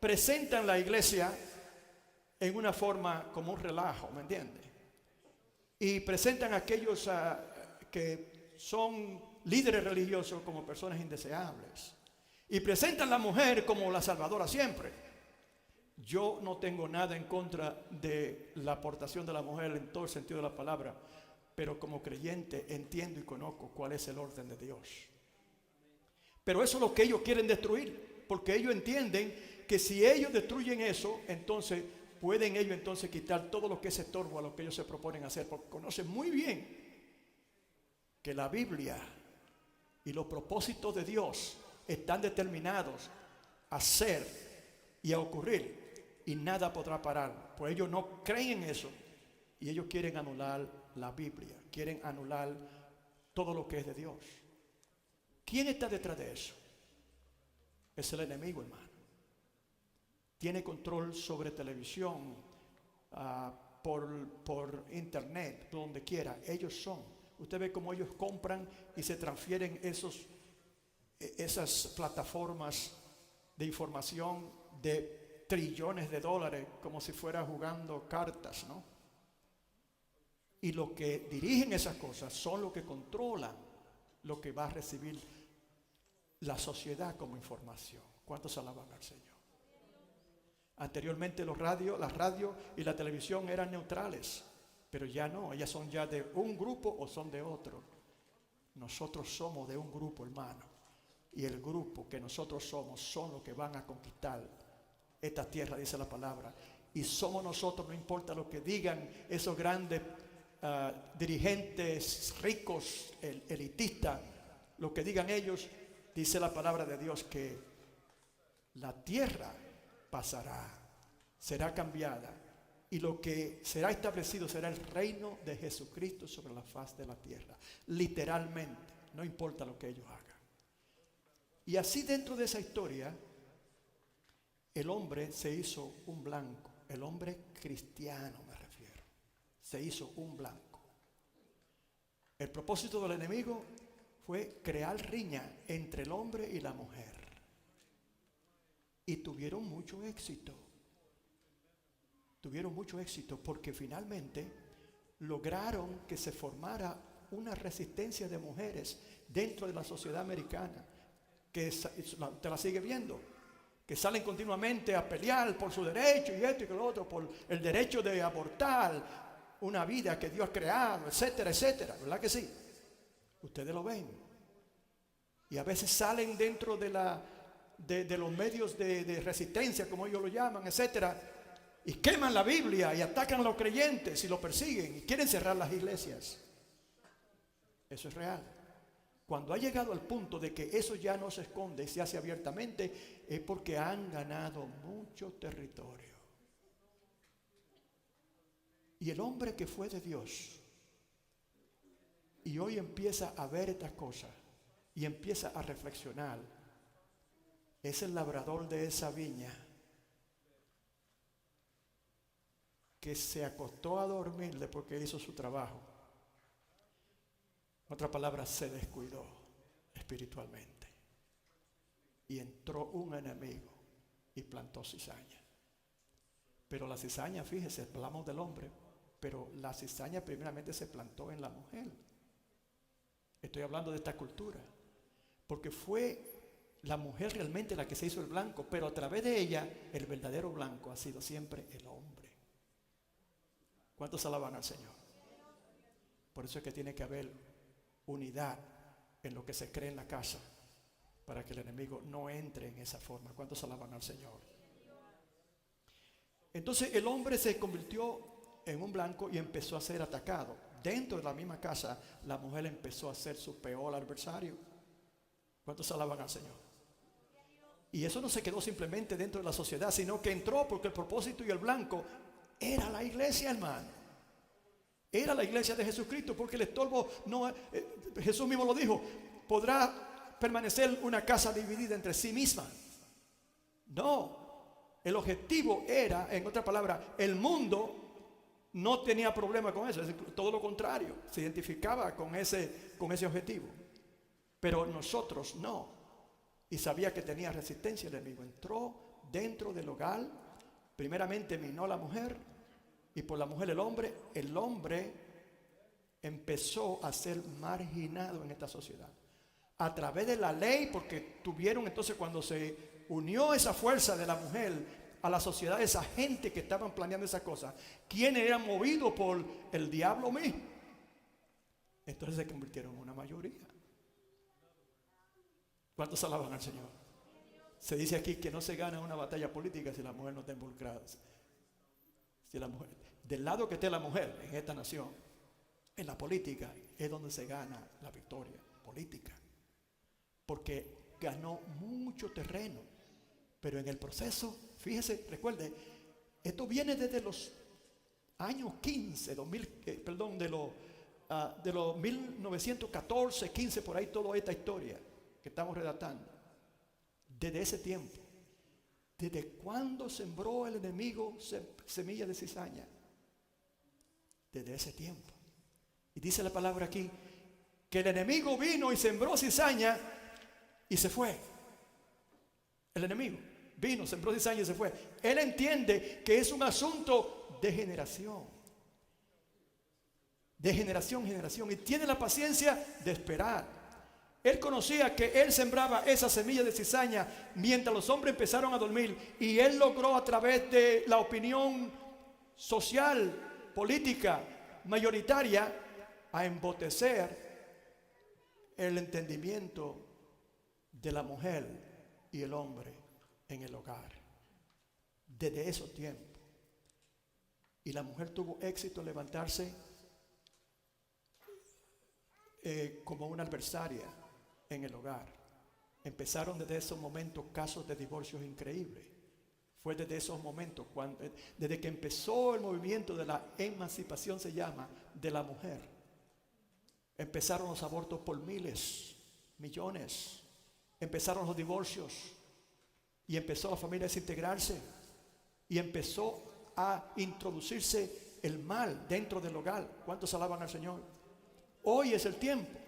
presentan la iglesia en una forma como un relajo, ¿me entiendes? Y presentan a aquellos que son líderes religiosos como personas indeseables. Y presentan a la mujer como la salvadora siempre. Yo no tengo nada en contra de la aportación de la mujer en todo el sentido de la palabra, pero como creyente entiendo y conozco cuál es el orden de Dios. Pero eso es lo que ellos quieren destruir, porque ellos entienden que si ellos destruyen eso, entonces pueden ellos entonces quitar todo lo que es estorbo a lo que ellos se proponen hacer, porque conocen muy bien que la Biblia y los propósitos de Dios están determinados a ser y a ocurrir, y nada podrá parar, pues ellos no creen en eso y ellos quieren anular la Biblia, quieren anular todo lo que es de Dios. ¿Quién está detrás de eso? Es el enemigo, hermano. Tiene control sobre televisión, por internet, donde quiera. Ellos son. Usted ve cómo ellos compran y se transfieren esas plataformas de información de trillones de dólares como si fuera jugando cartas, ¿no? Y los que dirigen esas cosas son los que controlan lo que va a recibir la sociedad como información. ¿Cuántos alaban al Señor? Anteriormente las radios y la televisión eran neutrales, pero ya no, ellas son ya de un grupo o son de otro. Nosotros somos de un grupo, hermano, y el grupo que nosotros somos son los que van a conquistar esta tierra, dice la palabra, y somos nosotros, no importa lo que digan esos grandes dirigentes ricos, elitistas, lo que digan ellos, dice la palabra de Dios que la tierra pasará, será cambiada, y lo que será establecido será el reino de Jesucristo sobre la faz de la tierra, literalmente, no importa lo que ellos hagan. Y así dentro de esa historia, el hombre se hizo un blanco, el hombre cristiano me refiero, se hizo un blanco. El propósito del enemigo fue crear riña entre el hombre y la mujer. Y tuvieron mucho éxito. Tuvieron mucho éxito porque finalmente lograron que se formara una resistencia de mujeres dentro de la sociedad americana, que te la sigue viendo, que salen continuamente a pelear por su derecho y esto y lo otro, por el derecho de abortar una vida que Dios ha creado, etcétera, etcétera, ¿verdad que sí? Ustedes lo ven. Y a veces salen dentro de los medios de resistencia, como ellos lo llaman, etcétera, y queman la Biblia y atacan a los creyentes y los persiguen y quieren cerrar las iglesias. Eso es real. Cuando ha llegado al punto de que eso ya no se esconde y se hace abiertamente, es porque han ganado mucho territorio. Y el hombre que fue de Dios y hoy empieza a ver estas cosas y empieza a reflexionar, es el labrador de esa viña que se acostó a dormir después que hizo su trabajo. En otras palabras, se descuidó espiritualmente. Y entró un enemigo y plantó cizaña. Pero la cizaña, fíjese, hablamos del hombre, pero la cizaña primeramente se plantó en la mujer. Estoy hablando de esta cultura. Porque fue la mujer realmente la que se hizo el blanco, pero a través de ella el verdadero blanco ha sido siempre el hombre. ¿Cuántos alaban al Señor? Por eso es que tiene que haber unidad en lo que se cree en la casa, para que el enemigo no entre en esa forma. ¿Cuántos alaban al Señor? Entonces el hombre se convirtió en un blanco y empezó a ser atacado. Dentro de la misma casa, la mujer empezó a ser su peor adversario. ¿Cuántos alaban al Señor? Y eso no se quedó simplemente dentro de la sociedad, sino que entró porque el propósito y el blanco era la iglesia, hermano. Era la iglesia de Jesucristo, porque el estorbo no, Jesús mismo lo dijo, podrá permanecer una casa dividida entre sí misma. No, el objetivo era, en otra palabra, el mundo no tenía problema con eso, es decir, todo lo contrario, se identificaba con ese objetivo. Pero nosotros no, y sabía que tenía resistencia el enemigo. Entró dentro del hogar, primeramente minó a la mujer, y por la mujer el hombre empezó a ser marginado en esta sociedad. A través de la ley, porque tuvieron entonces, cuando se unió esa fuerza de la mujer a la sociedad, esa gente que estaban planeando esas cosas, quienes eran movidos por el diablo mismo, entonces se convirtieron en una mayoría. ¿Cuántos alaban al Señor? Se dice aquí que no se gana una batalla política si la mujer no está involucrada. Si la mujer, del lado que esté la mujer en esta nación, en la política, es donde se gana la victoria política. Porque ganó mucho terreno. Pero en el proceso, fíjese, recuerde, esto viene desde los años 15, de los 1914, 15, por ahí toda esta historia que estamos redactando. Desde ese tiempo, desde cuando sembró el enemigo semilla de cizaña, desde ese tiempo. Y dice la palabra aquí, que el enemigo vino y sembró cizaña y se fue. El enemigo vino, sembró cizaña y se fue. Él entiende que es un asunto de generación. De generación en generación. Y tiene la paciencia de esperar. Él conocía que él sembraba esa semilla de cizaña mientras los hombres empezaron a dormir. Y él logró, a través de la opinión social, política, mayoritaria, a embotecer el entendimiento de la mujer y el hombre en el hogar. Desde esos tiempos. Y la mujer tuvo éxito en levantarse como una adversaria en el hogar. Empezaron desde esos momentos casos de divorcios increíbles. Fue desde esos momentos, desde que empezó el movimiento de la emancipación, se llama, de la mujer. Empezaron los abortos por miles, millones. Empezaron los divorcios. Y empezó la familia a desintegrarse. Y empezó a introducirse el mal dentro del hogar. ¿Cuántos alaban al Señor? Hoy es el tiempo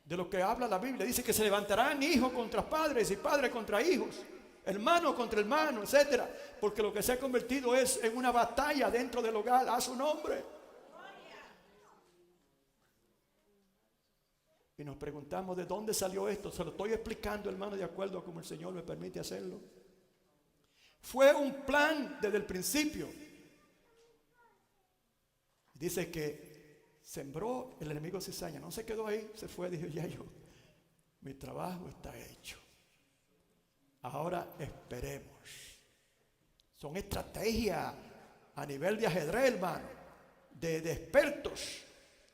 de lo que habla la Biblia. Dice que se levantarán hijos contra padres y padres contra hijos, hermano contra hermano, etcétera, porque lo que se ha convertido es en una batalla dentro del hogar a su nombre. Y nos preguntamos de dónde salió esto. Se lo estoy explicando, hermano, de acuerdo a como el Señor me permite hacerlo. Fue un plan desde el principio. Dice que sembró el enemigo cizaña, no se quedó ahí, se fue, dijo, ya mi trabajo está hecho. Ahora esperemos. Son estrategias a nivel de ajedrez, hermano, de expertos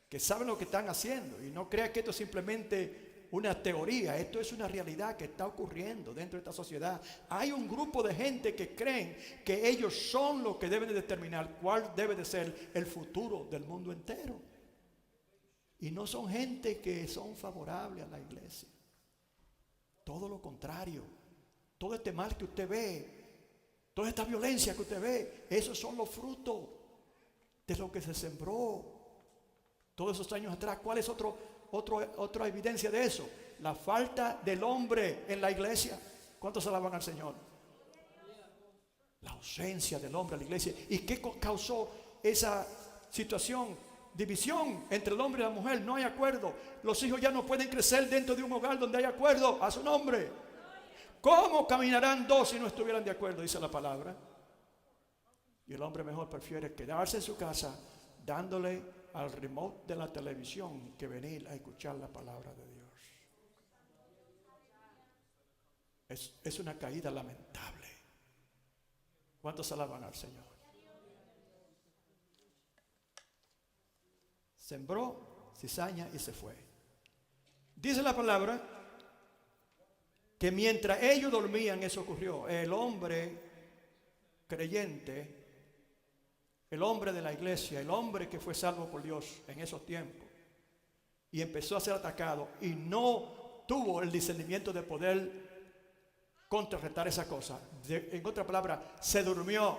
que saben lo que están haciendo. Y no crea que esto es simplemente una teoría, esto es una realidad que está ocurriendo dentro de esta sociedad. Hay un grupo de gente que creen que ellos son los que deben de determinar cuál debe de ser el futuro del mundo entero. Y no son gente que son favorables a la iglesia. Todo lo contrario. Todo este mal que usted ve, toda esta violencia que usted ve, esos son los frutos de lo que se sembró todos esos años atrás. ¿Cuál es otra evidencia de eso? La falta del hombre en la iglesia. ¿Cuántos alaban al Señor? La ausencia del hombre en la iglesia. ¿Y qué causó esa situación? División entre el hombre y la mujer. No hay acuerdo. Los hijos ya no pueden crecer dentro de un hogar donde hay acuerdo a su nombre. ¿Cómo caminarán dos si no estuvieran de acuerdo? Dice la palabra. Y el hombre mejor prefiere quedarse en su casa dándole al remote de la televisión que venir a escuchar la palabra de Dios. Es una caída lamentable. ¿Cuántos alaban al Señor? Sembró cizaña y se fue. Dice la palabra que mientras ellos dormían, eso ocurrió. El hombre creyente el hombre de la iglesia, el hombre que fue salvo por Dios en esos tiempos, y empezó a ser atacado y no tuvo el discernimiento de poder contrarrestar esa cosa. En otras palabras, se durmió.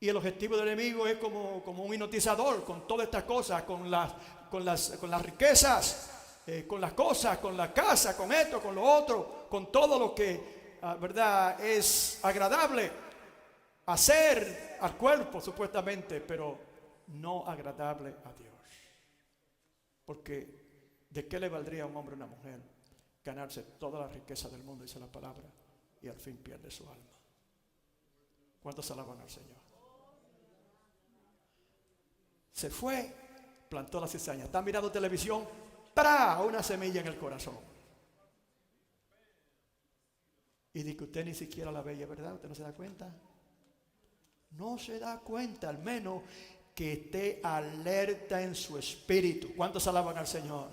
Y el objetivo del enemigo es como un hipnotizador con todas estas cosas, con las riquezas, con las cosas, con la casa, con esto, con lo otro, con todo lo que, verdad, es agradable hacer al cuerpo supuestamente, pero no agradable a Dios. Porque ¿de qué le valdría a un hombre o una mujer ganarse toda la riqueza del mundo, dice la palabra, y al fin pierde su alma? ¿Cuántos alaban al Señor? Se fue, plantó la cizaña, está mirando televisión, ¡pra! Una semilla en el corazón. Y dice que usted ni siquiera la ve, ¿verdad? ¿Usted no se da cuenta? No se da cuenta, al menos que esté alerta en su espíritu. ¿Cuántos alaban al Señor?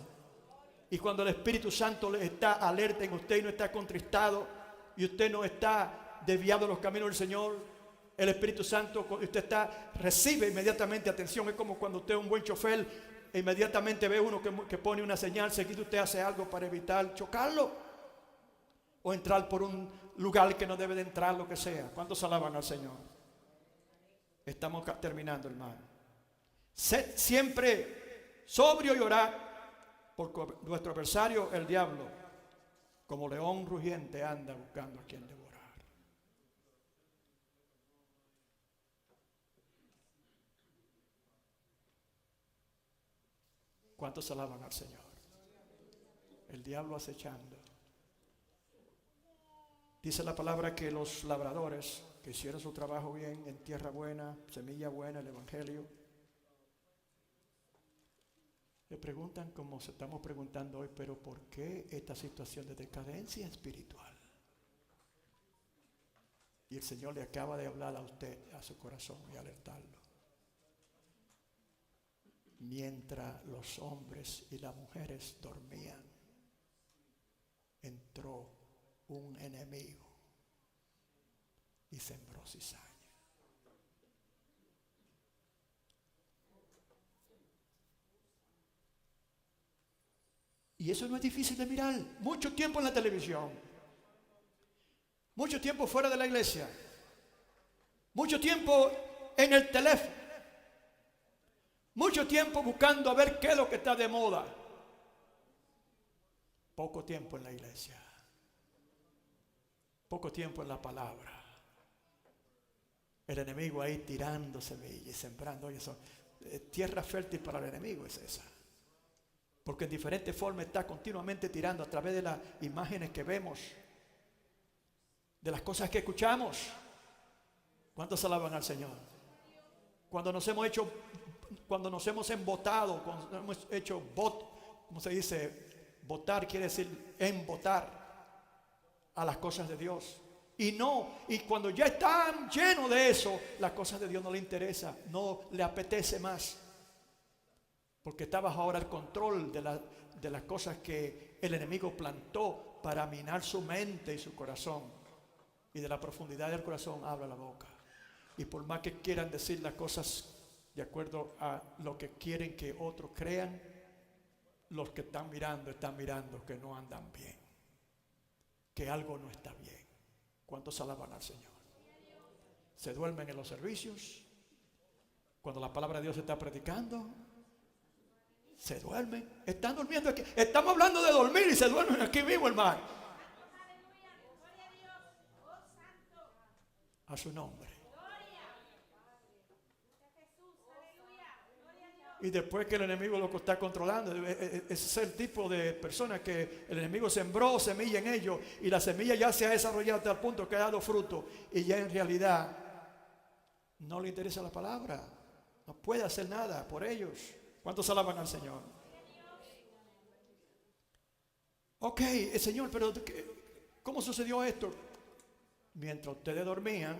Y cuando el Espíritu Santo está alerta en usted y no está contristado, y usted no está desviado de los caminos del Señor, el Espíritu Santo, usted recibe inmediatamente atención. Es como cuando usted es un buen chofer, e inmediatamente ve uno que pone una señal, seguido usted hace algo para evitar chocarlo, o entrar por un lugar que no debe de entrar, lo que sea. ¿Cuántos alaban al Señor? Estamos terminando, hermano. Sed siempre sobrio y orad, porque nuestro adversario, el diablo, como león rugiente, anda buscando a quien devorar. ¿Cuántos alaban al Señor? El diablo acechando. Dice la palabra que los labradores que hicieron su trabajo bien, en tierra buena, semilla buena, el evangelio, le preguntan como se estamos preguntando hoy, pero ¿por qué esta situación de decadencia espiritual? Y el Señor le acaba de hablar a usted, a su corazón, y alertarlo. Mientras los hombres y las mujeres dormían, entró un enemigo y sembró cizaña. Y eso no es difícil de mirar. Mucho tiempo en la televisión, mucho tiempo fuera de la iglesia, mucho tiempo en el teléfono, mucho tiempo buscando a ver qué es lo que está de moda. Poco tiempo en la iglesia, poco tiempo en la palabra. El enemigo ahí tirando semillas y sembrando. Oye, eso, tierra fértil para el enemigo es esa. Porque en diferentes formas está continuamente tirando a través de las imágenes que vemos, de las cosas que escuchamos. ¿Cuántos alaban al Señor? Cuando nos hemos embotado, cuando hemos hecho ¿cómo se dice? Votar quiere decir embotar a las cosas de Dios. Y cuando ya están llenos de eso, las cosas de Dios no le interesan, no le apetece más. Porque está bajo ahora el control de las cosas que el enemigo plantó para minar su mente y su corazón. Y de la profundidad del corazón habla la boca. Y por más que quieran decir las cosas de acuerdo a lo que quieren que otros crean, los que están mirando que no andan bien, que algo no está bien. ¿Cuántos alaban al Señor? Se duermen en los servicios. Cuando la palabra de Dios se está predicando, se duermen. Están durmiendo aquí. Estamos hablando de dormir y se duermen aquí mismo, hermano. A su nombre. Y después que el enemigo lo está controlando, ese es el tipo de personas que el enemigo sembró semilla en ellos y la semilla ya se ha desarrollado hasta el punto que ha dado fruto y ya en realidad no le interesa la palabra, no puede hacer nada por ellos. ¿Cuántos alaban al Señor? Ok, Señor, pero ¿cómo sucedió esto? Mientras ustedes dormían,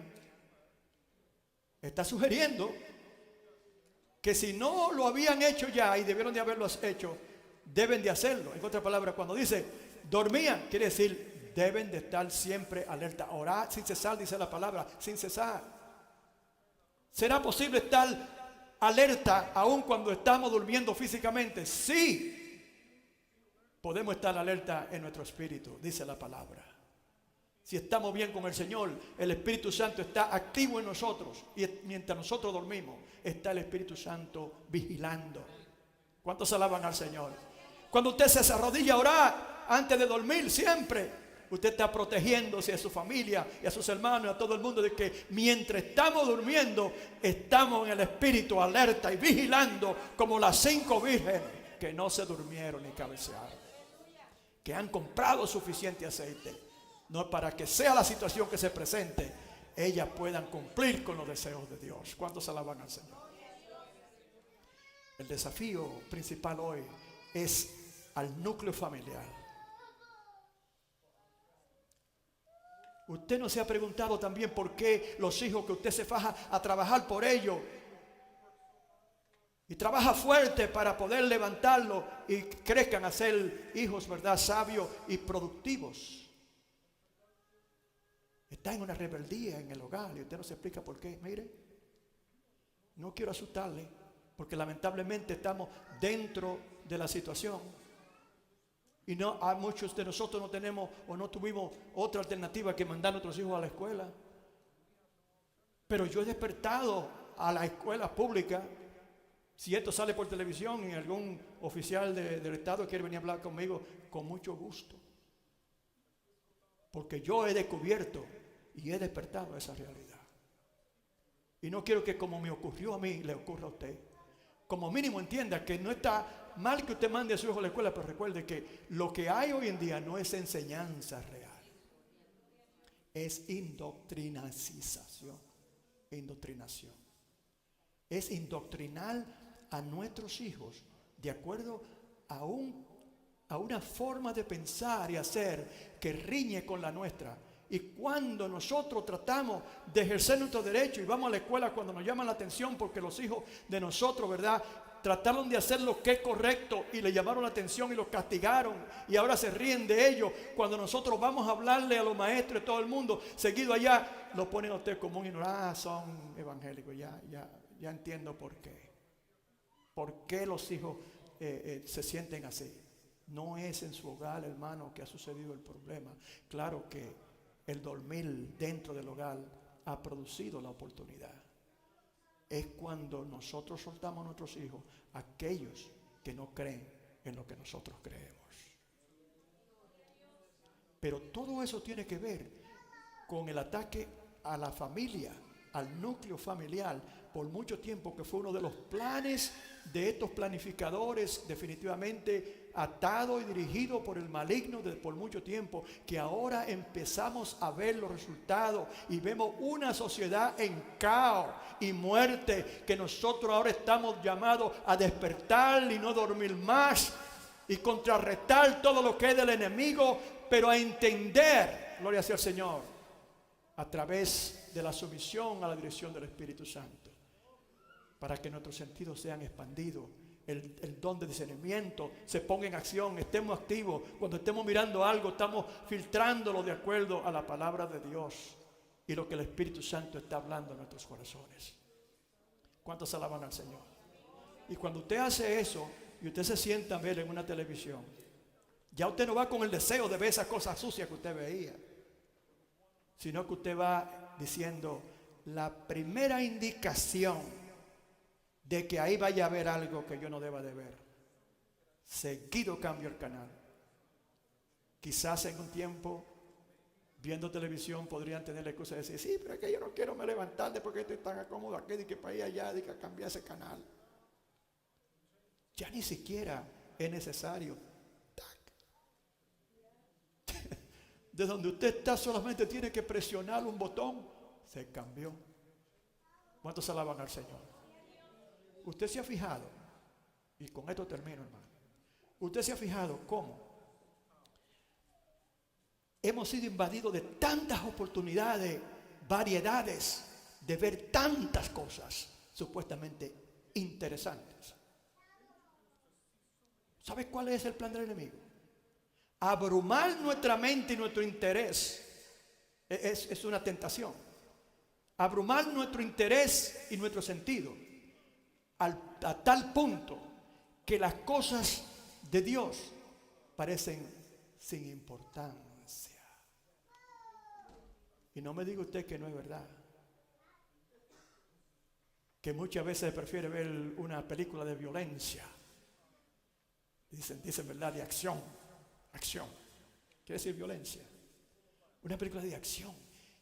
está sugiriendo que si no lo habían hecho ya y debieron de haberlo hecho, deben de hacerlo. En otras palabras, cuando dice dormían, quiere decir deben de estar siempre alerta. Orar sin cesar, dice la palabra, sin cesar. ¿Será posible estar alerta aun cuando estamos durmiendo físicamente? Sí, podemos estar alerta en nuestro espíritu, dice la palabra. Si estamos bien con el Señor, el Espíritu Santo está activo en nosotros. Y mientras nosotros dormimos, está el Espíritu Santo vigilando. ¿Cuántos alaban al Señor? Cuando usted se arrodilla a orar antes de dormir, siempre usted está protegiéndose a su familia y a sus hermanos y a todo el mundo de que mientras estamos durmiendo, estamos en el Espíritu alerta y vigilando como las 5 vírgenes que no se durmieron ni cabecearon, que han comprado suficiente aceite. No para que sea la situación que se presente, ellas puedan cumplir con los deseos de Dios. ¿Cuántos alaban al Señor? El desafío principal hoy es al núcleo familiar. Usted no se ha preguntado también por qué los hijos que usted se faja a trabajar por ellos y trabaja fuerte para poder levantarlos y crezcan a ser hijos, ¿verdad?, sabios y productivos. Está en una rebeldía en el hogar y usted no se explica por qué. Mire, no quiero asustarle, porque lamentablemente estamos dentro de la situación. Y no, a muchos de nosotros no tenemos o no tuvimos otra alternativa que mandar a nuestros hijos a la escuela. Pero yo he despertado a la escuela pública. Si esto sale por televisión y algún oficial del Estado quiere venir a hablar conmigo, con mucho gusto. Porque yo he descubierto y he despertado esa realidad. Y no quiero que como me ocurrió a mí, le ocurra a usted. Como mínimo entienda que no está mal que usted mande a su hijo a la escuela, pero recuerde que lo que hay hoy en día no es enseñanza real. Es indoctrinación. Indoctrinación. Es indoctrinar a nuestros hijos de acuerdo a una forma de pensar y hacer que riñe con la nuestra. Y cuando nosotros tratamos de ejercer nuestro derecho y vamos a la escuela cuando nos llaman la atención porque los hijos de nosotros, ¿verdad?, trataron de hacer lo que es correcto y le llamaron la atención y los castigaron y ahora se ríen de ellos. Cuando nosotros vamos a hablarle a los maestros de todo el mundo, seguido allá lo ponen a usted como un ignorante. Son evangélicos, ya entiendo por qué. ¿Por qué los hijos se sienten así? No es en su hogar, hermano, que ha sucedido el problema. Claro que el dormir dentro del hogar ha producido la oportunidad. Es cuando nosotros soltamos a nuestros hijos, aquellos que no creen en lo que nosotros creemos. Pero todo eso tiene que ver con el ataque a la familia, al núcleo familiar, por mucho tiempo, que fue uno de los planes de estos planificadores, definitivamente atado y dirigido por el maligno por mucho tiempo, que ahora empezamos a ver los resultados y vemos una sociedad en caos y muerte, que nosotros ahora estamos llamados a despertar y no dormir más y contrarrestar todo lo que es del enemigo, pero a entender, gloria sea al Señor, a través de la sumisión a la dirección del Espíritu Santo, para que nuestros sentidos sean expandidos, el don de discernimiento se ponga en acción, estemos activos. Cuando estemos mirando algo, estamos filtrándolo de acuerdo a la palabra de Dios y lo que el Espíritu Santo está hablando en nuestros corazones. ¿Cuántos alaban al Señor? Y cuando usted hace eso y usted se sienta a ver en una televisión, ya usted no va con el deseo de ver esas cosas sucias que usted veía, sino que usted va diciendo: la primera indicación de que ahí vaya a haber algo que yo no deba de ver, seguido cambio el canal. Quizás en un tiempo, viendo televisión, podrían tener la excusa de decir: sí, pero es que yo no quiero me levantar porque estoy tan cómodo aquí, de que para ir allá, de que cambiar ese canal. Ya ni siquiera es necesario. De donde usted está solamente tiene que presionar un botón, se cambió. ¿Cuántos alaban al Señor? Usted se ha fijado, y con esto termino, hermano. Usted se ha fijado cómo hemos sido invadidos de tantas oportunidades, variedades, de ver tantas cosas supuestamente interesantes. ¿Sabe cuál es el plan del enemigo? Abrumar nuestra mente y nuestro interés es una tentación. abrumar nuestro interés y nuestro sentido a tal punto que las cosas de Dios parecen sin importancia. Y no me diga usted que no es verdad, que muchas veces prefiere ver una película de violencia, dicen verdad, de acción, quiere decir violencia, una película de acción,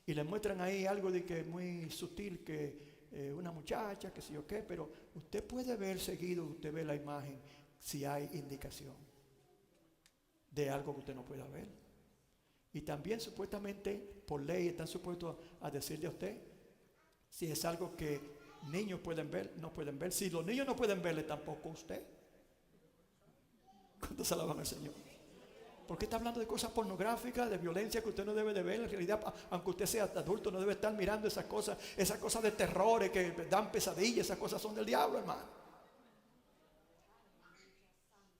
y le muestran ahí algo de que es muy sutil, que una muchacha, que sí o qué, pero usted puede ver seguido, usted ve la imagen si hay indicación de algo que usted no pueda ver. Y también supuestamente por ley están supuestos a decirle a usted si es algo que niños pueden ver, no pueden ver. Si los niños no pueden verle, tampoco usted. ¿Cuántos alaban al Señor? Porque está hablando de cosas pornográficas, de violencia que usted no debe de ver. En realidad, aunque usted sea adulto, no debe estar mirando esas cosas de terrores que dan pesadillas. Esas cosas son del diablo, hermano.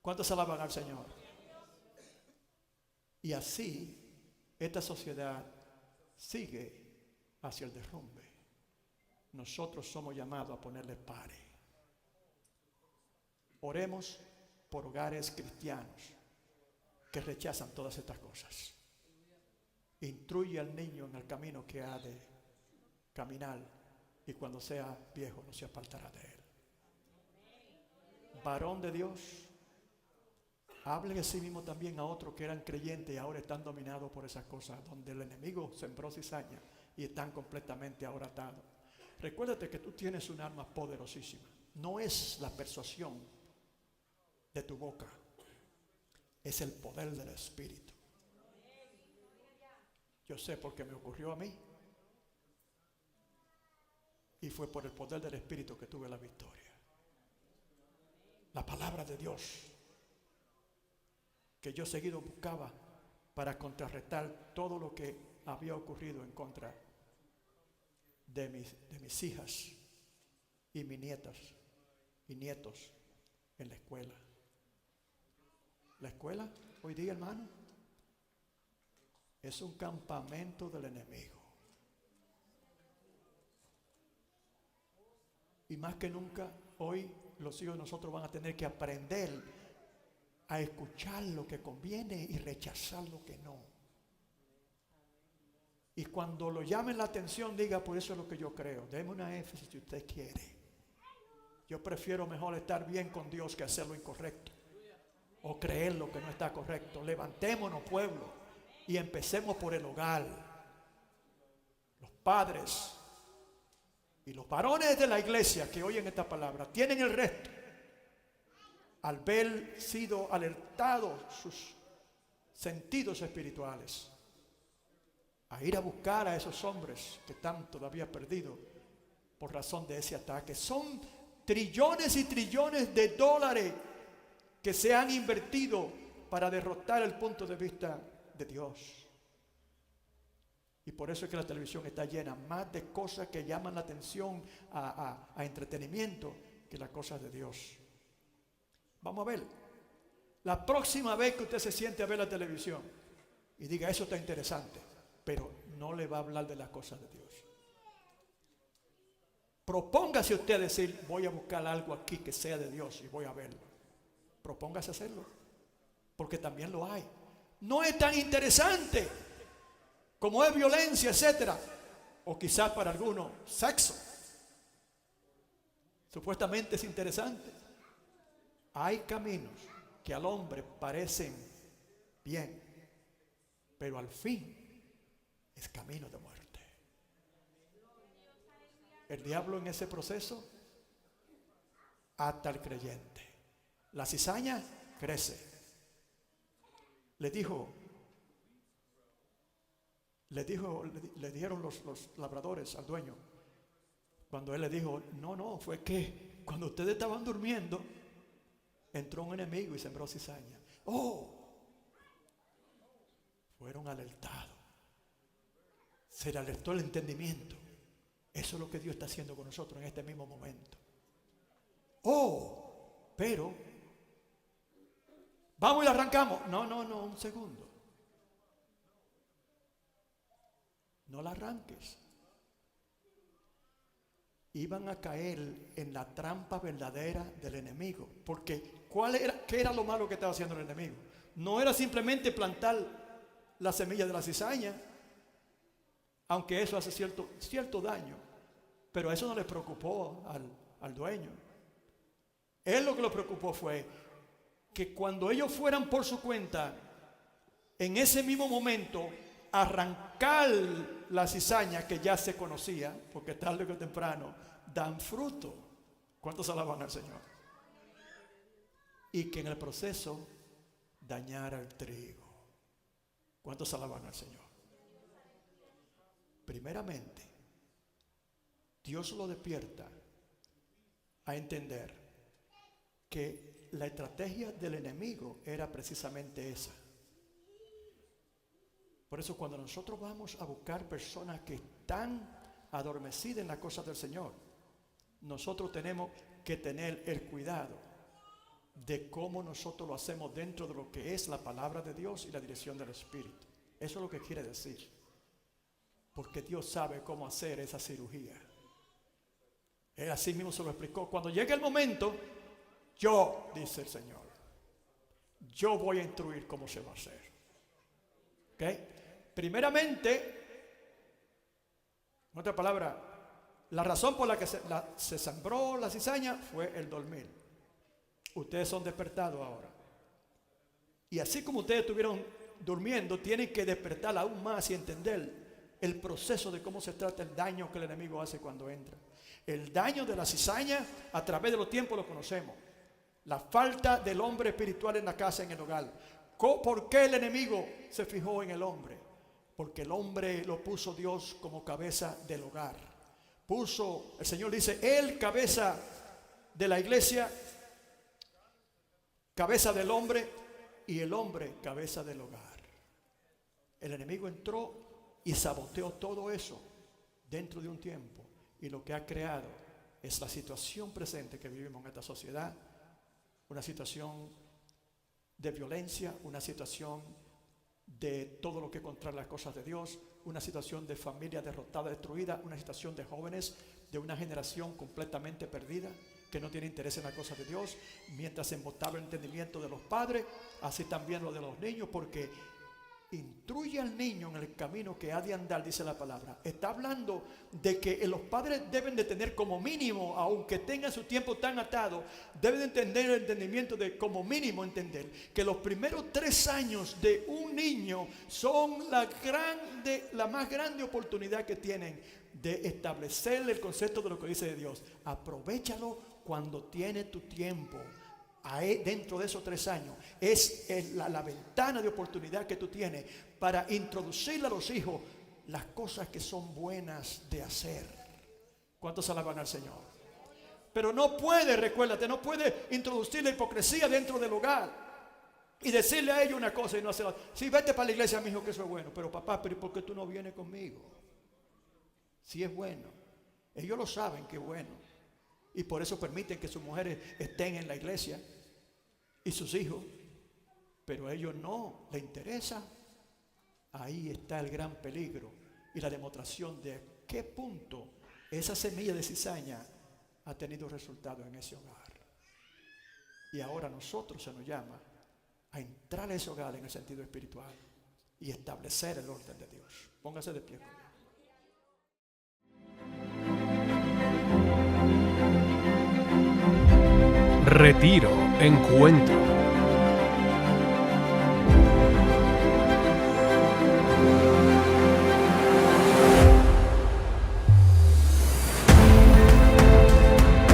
¿Cuántos alaban al Señor? Y así esta sociedad sigue hacia el derrumbe. Nosotros somos llamados a ponerle pare. Oremos por hogares cristianos que rechazan todas estas cosas. Instruye al niño en el camino que ha de caminar, y cuando sea viejo no se apartará de él. Varón de Dios, hable de sí mismo también a otros que eran creyentes y ahora están dominados por esas cosas, donde el enemigo sembró cizaña y están completamente ahora atados. Recuérdate que tú tienes un arma poderosísima. No es la persuasión de tu boca, es el poder del Espíritu. Yo sé porque me ocurrió a mí, y fue por el poder del Espíritu que tuve la victoria. La palabra de Dios que yo seguido buscaba para contrarrestar todo lo que había ocurrido en contra de mis hijas y mis nietas y nietos en la escuela. La escuela hoy día, hermano, es un campamento del enemigo. Y más que nunca, hoy los hijos de nosotros van a tener que aprender a escuchar lo que conviene y rechazar lo que no. Y cuando lo llamen la atención, diga, por eso es lo que yo creo. Deme una énfasis si usted quiere. Yo prefiero mejor estar bien con Dios que hacer lo incorrecto o creer lo que no está correcto. Levantémonos, pueblo, y empecemos por el hogar. Los padres y los varones de la iglesia que oyen esta palabra tienen el resto, al ver sido alertados sus sentidos espirituales, a ir a buscar a esos hombres que están todavía perdidos por razón de ese ataque. Son trillones y trillones de dólares que se han invertido para derrotar el punto de vista de Dios. Y por eso es que la televisión está llena más de cosas que llaman la atención a entretenimiento que las cosas de Dios. Vamos a ver, la próxima vez que usted se siente a ver la televisión y diga, eso está interesante, pero no le va a hablar de las cosas de Dios. Propóngase usted a decir, voy a buscar algo aquí que sea de Dios y voy a verlo. Propóngase a hacerlo, porque también lo hay. No es tan interesante como es violencia, etcétera, o quizás para algunos sexo. Supuestamente es interesante. Hay caminos que al hombre parecen bien, pero al fin es camino de muerte. El diablo en ese proceso ata al creyente. La cizaña crece. Le dijeron los labradores al dueño, cuando él le dijo, no, fue que cuando ustedes estaban durmiendo, entró un enemigo y sembró cizaña. Fueron alertados. Se le alertó el entendimiento. Eso es lo que Dios está haciendo con nosotros en este mismo momento. Pero vamos y la arrancamos. No, un segundo. No la arranques. iban a caer en la trampa verdadera del enemigo. Porque ¿qué era lo malo que estaba haciendo el enemigo? No era simplemente plantar la semilla de la cizaña, aunque eso hace cierto daño, pero eso no le preocupó al dueño. Él lo que le preocupó fue que cuando ellos fueran por su cuenta, en ese mismo momento, arrancar la cizaña que ya se conocía, porque tarde o temprano dan fruto. ¿Cuántos alaban al Señor? Y que en el proceso dañara el trigo. ¿Cuántos alaban al Señor? Primeramente, Dios lo despierta a entender que la estrategia del enemigo era precisamente esa. Por eso cuando nosotros vamos a buscar personas que están adormecidas en las cosas del Señor, nosotros tenemos que tener el cuidado de cómo nosotros lo hacemos dentro de lo que es la palabra de Dios y la dirección del Espíritu. Eso es lo que quiere decir. Porque Dios sabe cómo hacer esa cirugía. Él así mismo se lo explicó. Cuando llegue el momento, yo, dice el Señor, yo voy a instruir cómo se va a hacer. ¿Ok? Primeramente, en otra palabra, la razón por la que se sembró la cizaña fue el dormir. Ustedes son despertados ahora. Y así como ustedes estuvieron durmiendo, tienen que despertar aún más y entender el proceso de cómo se trata el daño que el enemigo hace cuando entra. El daño de la cizaña a través de los tiempos lo conocemos. La falta del hombre espiritual en la casa, en el hogar. ¿Por qué el enemigo se fijó en el hombre? Porque el hombre lo puso Dios como cabeza del hogar. El Señor dice, Él cabeza de la iglesia, cabeza del hombre, y el hombre cabeza del hogar. El enemigo entró y saboteó todo eso dentro de un tiempo, y lo que ha creado es la situación presente que vivimos en esta sociedad, una situación de violencia, una situación de todo lo que contra las cosas de Dios, una situación de familia derrotada, destruida, una situación de jóvenes, de una generación completamente perdida, que no tiene interés en las cosas de Dios, mientras se embotaba el entendimiento de los padres, así también lo de los niños, porque instruye al niño en el camino que ha de andar, dice la palabra. Está hablando de que los padres deben de tener como mínimo, aunque tengan su tiempo tan atado, deben de entender el entendimiento de como mínimo entender que los primeros 3 años de un niño son la más grande oportunidad que tienen de establecer el concepto de lo que dice Dios. Aprovechalo cuando tiene tu tiempo. Dentro de esos 3 años es la ventana de oportunidad que tú tienes para introducirle a los hijos las cosas que son buenas de hacer. ¿Cuántos alaban al Señor? Pero no puede, recuérdate, no puede introducir la hipocresía dentro del hogar y decirle a ellos una cosa y no hacerla. Sí, vete para la iglesia, mi hijo, que eso es bueno. Pero papá, ¿pero por qué tú no vienes conmigo? Si es bueno. Ellos lo saben que es bueno. Y por eso permiten que sus mujeres estén en la iglesia y sus hijos, pero a ellos no les interesa. Ahí está el gran peligro y la demostración de qué punto esa semilla de cizaña ha tenido resultado en ese hogar. Y ahora nosotros se nos llama a entrar a ese hogar en el sentido espiritual y establecer el orden de Dios. Póngase de pie conmigo. Retiro, encuentro.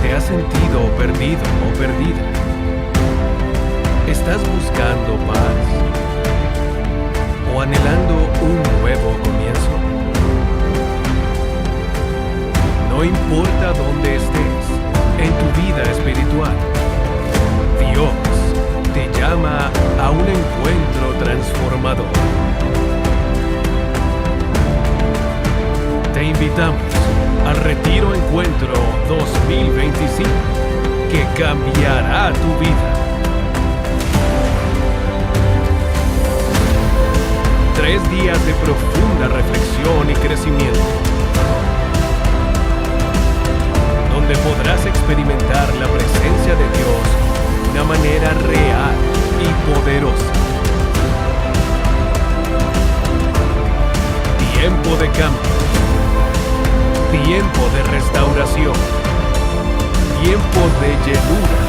¿Te has sentido perdido o perdida? ¿Estás buscando paz o anhelando un nuevo comienzo? No importa dónde estés en tu vida espiritual, Dios te llama a un encuentro transformador. Te invitamos al Retiro Encuentro 2025, que cambiará tu vida. 3 días de profunda reflexión y crecimiento. donde podrás experimentar la presencia de Dios de una manera real y poderosa. Tiempo de cambio. Tiempo de restauración. Tiempo de llenura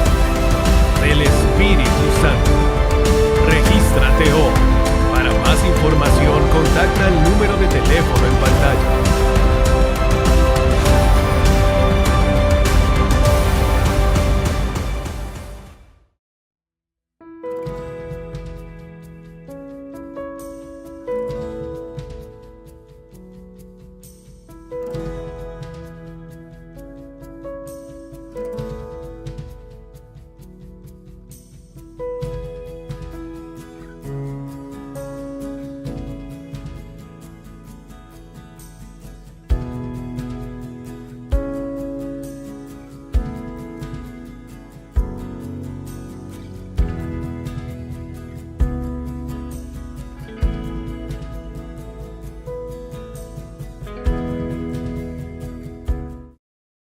del Espíritu Santo. Regístrate hoy. Para más información, contacta al